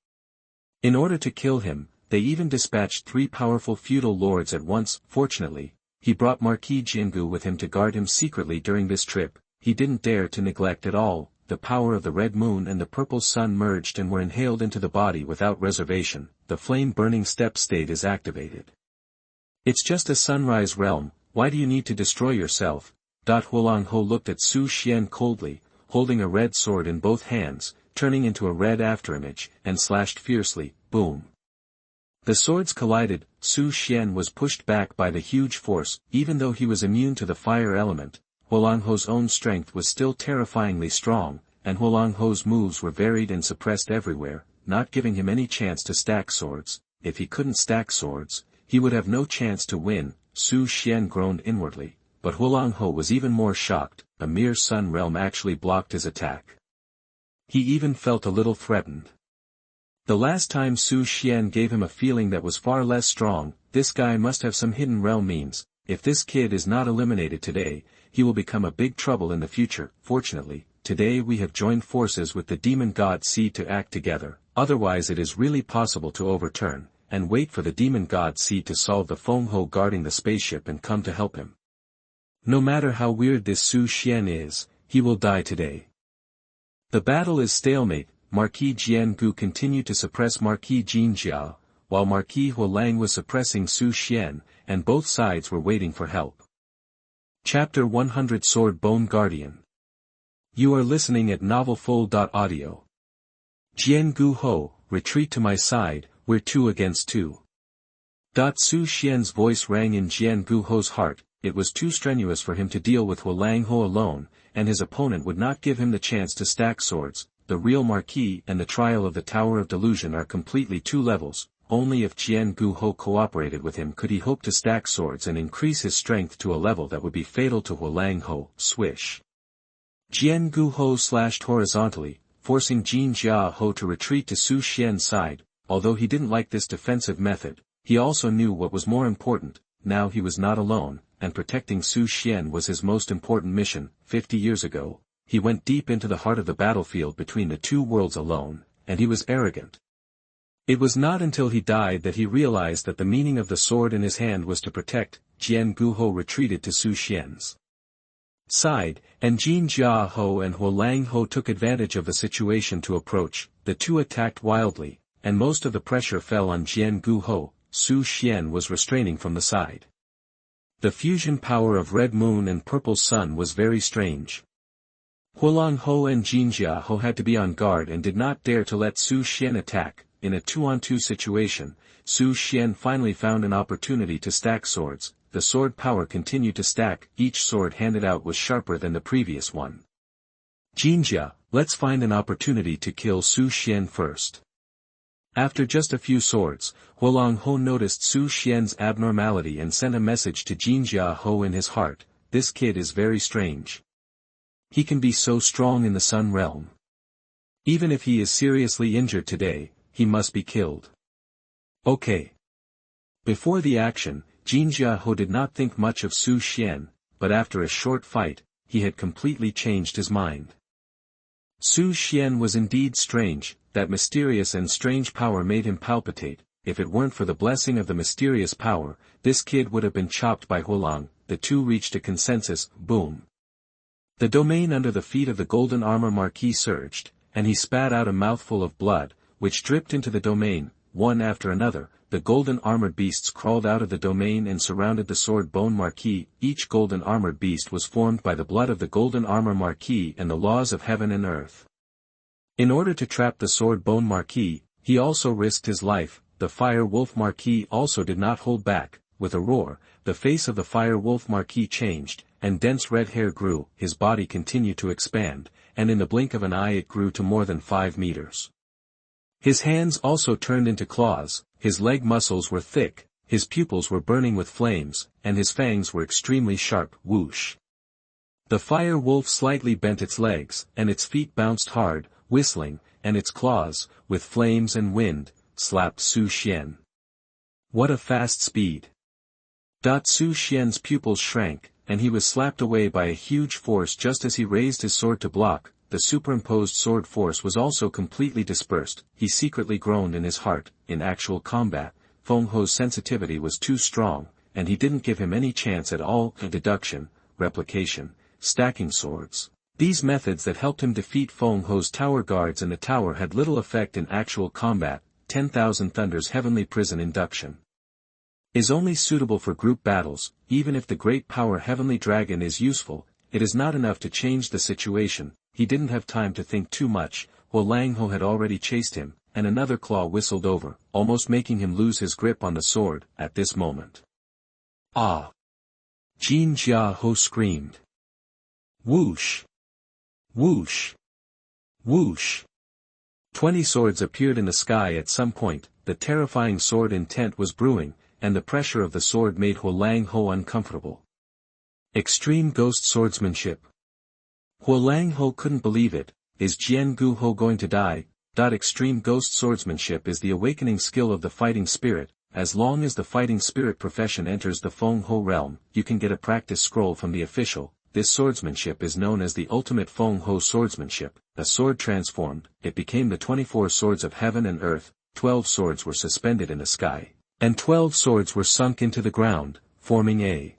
In order to kill him, they even dispatched 3 powerful feudal lords at once. Fortunately, he brought Marquis Jingu with him to guard him secretly during this trip. He didn't dare to neglect at all. The power of the red moon and the purple sun merged and were inhaled into the body without reservation. The flame-burning step state is activated. It's just a sunrise realm, why do you need to destroy yourself? Huolangho looked at Su Xian coldly, holding a red sword in both hands, turning into a red afterimage, and slashed fiercely, boom. The swords collided. Su Xian was pushed back by the huge force. Even though he was immune to the fire element, Huolangho's own strength was still terrifyingly strong, and Huolangho's moves were varied and suppressed everywhere, not giving him any chance to stack swords. If he couldn't stack swords, he would have no chance to win. Su Xian groaned inwardly, but Huolangho was even more shocked. A mere sun realm actually blocked his attack. He even felt a little threatened. The last time Su Xian gave him a feeling that was far less strong. This guy must have some hidden realm means. If this kid is not eliminated today, he will become a big trouble in the future. Fortunately, today we have joined forces with the demon god seed to act together, otherwise it is really possible to overturn, and wait for the demon god seed to solve the Feng Hou guarding the spaceship and come to help him. No matter how weird this Su Xian is, he will die today. The battle is stalemate. Marquis Jiangu continued to suppress Marquis Jinjia, while Marquis Huolang was suppressing Su Xian, and both sides were waiting for help. Chapter 100 Sword Bone Guardian. You are listening at novelfull.audio. Jiangu Ho, retreat to my side, we're 2 against 2. Su Xian's voice rang in Jiangu Ho's heart. It was too strenuous for him to deal with Huolang Ho alone, and his opponent would not give him the chance to stack swords. The real Marquis and the trial of the Tower of Delusion are completely 2 levels. Only if Jiangu Ho cooperated with him could he hope to stack swords and increase his strength to a level that would be fatal to Huolang Ho. Swish. Jiangu Ho slashed horizontally, forcing Jin Jia Ho to retreat to Su Xian's side. Although he didn't like this defensive method, he also knew what was more important. Now he was not alone, and protecting Su Xian was his most important mission. 50 years ago, he went deep into the heart of the battlefield between the two worlds alone, and he was arrogant. It was not until he died that he realized that the meaning of the sword in his hand was to protect. Jian Guhou retreated to Su Xian's side, and Jin Jiahou and Huolang Hou took advantage of the situation to approach. The two attacked wildly, and most of the pressure fell on Jian Guhou. Su Xian was restraining from the side. The fusion power of Red Moon and Purple Sun was very strange. Huolang Hou and Jin Jiahou had to be on guard and did not dare to let Su Xian attack. In a 2-on-2 situation, Su Xian finally found an opportunity to stack swords. The sword power continued to stack. Each sword handed out was sharper than the previous one. Jinjia, let's find an opportunity to kill Su Xian first. After just a few swords, Huolang Hou noticed Su Xian's abnormality and sent a message to Jinjia Hou in his heart. This kid is very strange. He can be so strong in the Sun realm. Even if he is seriously injured today, he must be killed. Okay. Before the action, Jinjia Hou did not think much of Su Xian, but after a short fight, he had completely changed his mind. Su Xian was indeed strange. That mysterious and strange power made him palpitate. If it weren't for the blessing of the mysterious power, this kid would have been chopped by Huolang. The two reached a consensus. Boom. The domain under the feet of the golden armor marquis surged, and he spat out a mouthful of blood, which dripped into the domain. One after another, the golden armored beasts crawled out of the domain and surrounded the sword bone marquis. Each golden armored beast was formed by the blood of the golden armor marquis and the laws of heaven and earth. In order to trap the sword bone marquis, he also risked his life. The fire wolf marquis also did not hold back. With a roar, the face of the fire wolf marquis changed, and dense red hair grew. His body continued to expand, and in the blink of an eye it grew to more than 5 meters. His hands also turned into claws, his leg muscles were thick, his pupils were burning with flames, and his fangs were extremely sharp. Whoosh! The fire wolf slightly bent its legs, and its feet bounced hard, whistling, and its claws, with flames and wind, slapped Su Xian. What a fast speed! Su Xian's pupils shrank, and he was slapped away by a huge force just as he raised his sword to block. The superimposed sword force was also completely dispersed. He secretly groaned in his heart. In actual combat, Feng Hou's sensitivity was too strong, and he didn't give him any chance at all. Deduction, replication, stacking swords. These methods that helped him defeat Feng Hou's tower guards in the tower had little effect in actual combat. 10,000 Thunder's heavenly prison induction is only suitable for group battles. Even if the great power heavenly dragon is useful, it is not enough to change the situation. He didn't have time to think too much. Huolang Hou had already chased him, and another claw whistled over, almost making him lose his grip on the sword. At this moment, ah! Jin Jiahou screamed. Whoosh! Whoosh! Whoosh! 20 swords appeared in the sky at some point. The terrifying sword intent was brewing, and the pressure of the sword made Huolang Hou uncomfortable. Extreme ghost swordsmanship. Huolang Hou couldn't believe it. Is Jian Guhou going to die? Extreme ghost swordsmanship is the awakening skill of the fighting spirit. As long as the fighting spirit profession enters the Feng Hou realm, you can get a practice scroll from the official. This swordsmanship is known as the ultimate Feng Hou swordsmanship. A sword transformed, it became the 24 swords of heaven and earth. 12 swords were suspended in the sky, and 12 swords were sunk into the ground, forming a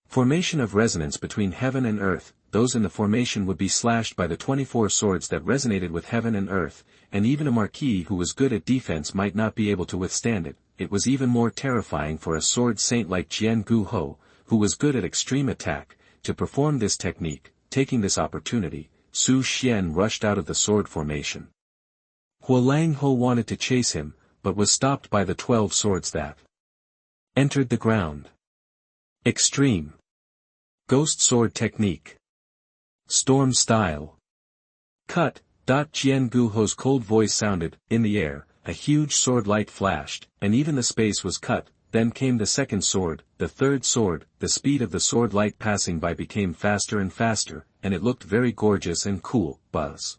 formation of resonance between heaven and earth. Those in the formation would be slashed by the 24 swords that resonated with heaven and earth, and even a marquis who was good at defense might not be able to withstand it. It was even more terrifying for a sword saint like Jian Guhou, who was good at extreme attack, to perform this technique. Taking this opportunity, Su Xian rushed out of the sword formation. Huolang Hou wanted to chase him, but was stopped by the 12 swords that entered the ground. Extreme ghost sword technique. Storm style. Cut. Jian Guhou's cold voice sounded. In the air, a huge sword light flashed, and even the space was cut. Then came the second sword, the third sword. The speed of the sword light passing by became faster and faster, and it looked very gorgeous and cool. Buzz.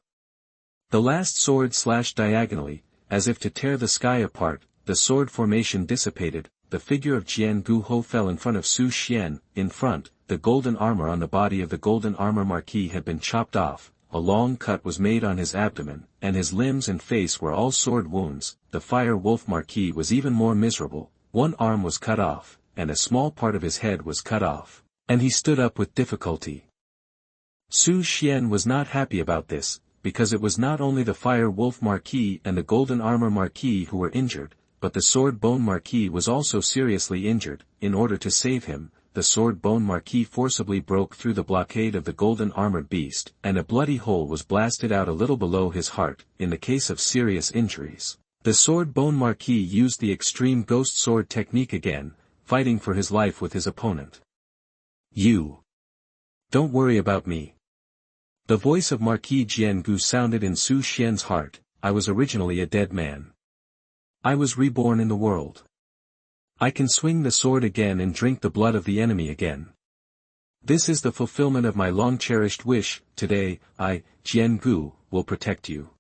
The last sword slashed diagonally, as if to tear the sky apart. the sword formation dissipated, the figure of Jian Guo fell in front of Su Xian. In front, the golden armor on the body of the golden armor marquis had been chopped off, a long cut was made on his abdomen, and his limbs and face were all sword wounds. The fire wolf marquis was even more miserable, one arm was cut off, and a small part of his head was cut off, and he stood up with difficulty. Su Xian was not happy about this, because it was not only the fire wolf marquis and the golden armor marquis who were injured, but the sword bone marquis was also seriously injured. In order to save him, the sword bone marquis forcibly broke through the blockade of the golden armored beast, and a bloody hole was blasted out a little below his heart. In the case of serious injuries, the sword bone marquis used the extreme ghost sword technique again, fighting for his life with his opponent. "You don't worry about me." The voice of Marquis Jiangu sounded in Su Xian's heart. "I was originally a dead man. I was reborn in the world. I can swing the sword again and drink the blood of the enemy again. This is the fulfillment of my long-cherished wish. Today, I, Jiangu, will protect you."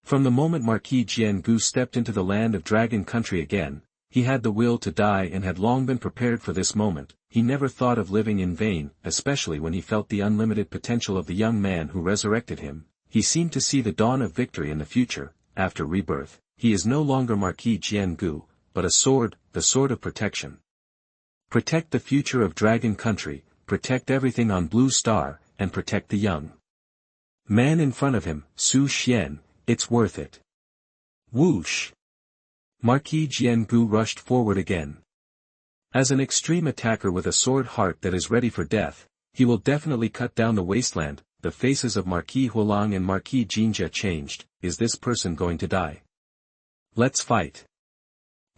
From the moment Marquis Jiangu stepped into the land of Dragon Country again, he had the will to die and had long been prepared for this moment. He never thought of living in vain, especially when he felt the unlimited potential of the young man who resurrected him. He seemed to see the dawn of victory in the future. After rebirth, he is no longer Marquis Jiangu, but a sword, the sword of protection. Protect the future of Dragon Country, protect everything on Blue Star, and protect the young man in front of him. Su Xian, it's worth it. Whoosh! Marquis Jiangu rushed forward again. As an extreme attacker with a sword heart that is ready for death, he will definitely cut down the wasteland. The faces of Marquis Huolang and Marquis Jinjia changed. Is this person going to die? Let's fight.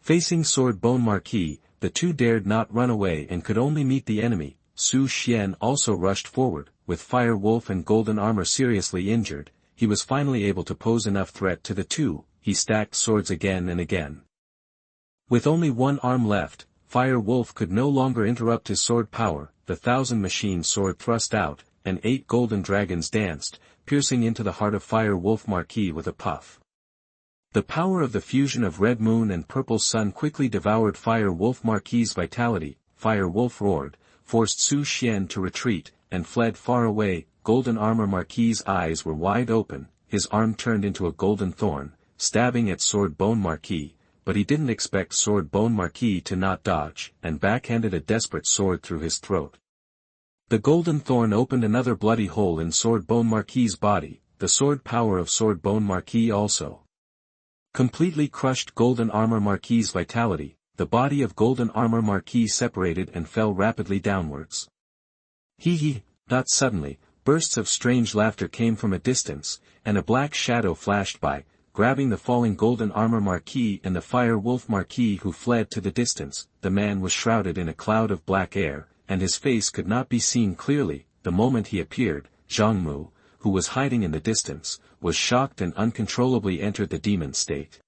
Facing sword bone Marquis, the two dared not run away and could only meet the enemy. Su Xian also rushed forward. With fire wolf and golden armor seriously injured, he was finally able to pose enough threat to the two. He stacked swords again and again. With only one arm left, Fire Wolf could no longer interrupt his sword power. The 1,000-machine sword thrust out, and 8 golden dragons danced, piercing into the heart of Fire Wolf Marquis with a puff. The power of the fusion of Red Moon and Purple Sun quickly devoured Fire Wolf Marquis' vitality. Fire Wolf roared, forced Su Xian to retreat, and fled far away. Golden Armor Marquis' eyes were wide open, his arm turned into a golden thorn, stabbing at Sword Bone Marquis, but he didn't expect Sword Bone Marquis to not dodge, and backhanded a desperate sword through his throat. The golden thorn opened another bloody hole in Sword Bone Marquis' body. The sword power of Sword Bone Marquis also completely crushed Golden Armor Marquis' vitality. The body of Golden Armor Marquis separated and fell rapidly downwards. Hee. Not suddenly, bursts of strange laughter came from a distance, and a black shadow flashed by, grabbing the falling Golden Armor Marquis and the Fire Wolf Marquis, who fled to the distance. The man was shrouded in a cloud of black air, and his face could not be seen clearly. The moment he appeared, Zhang Mu, who was hiding in the distance, was shocked and uncontrollably entered the demon state.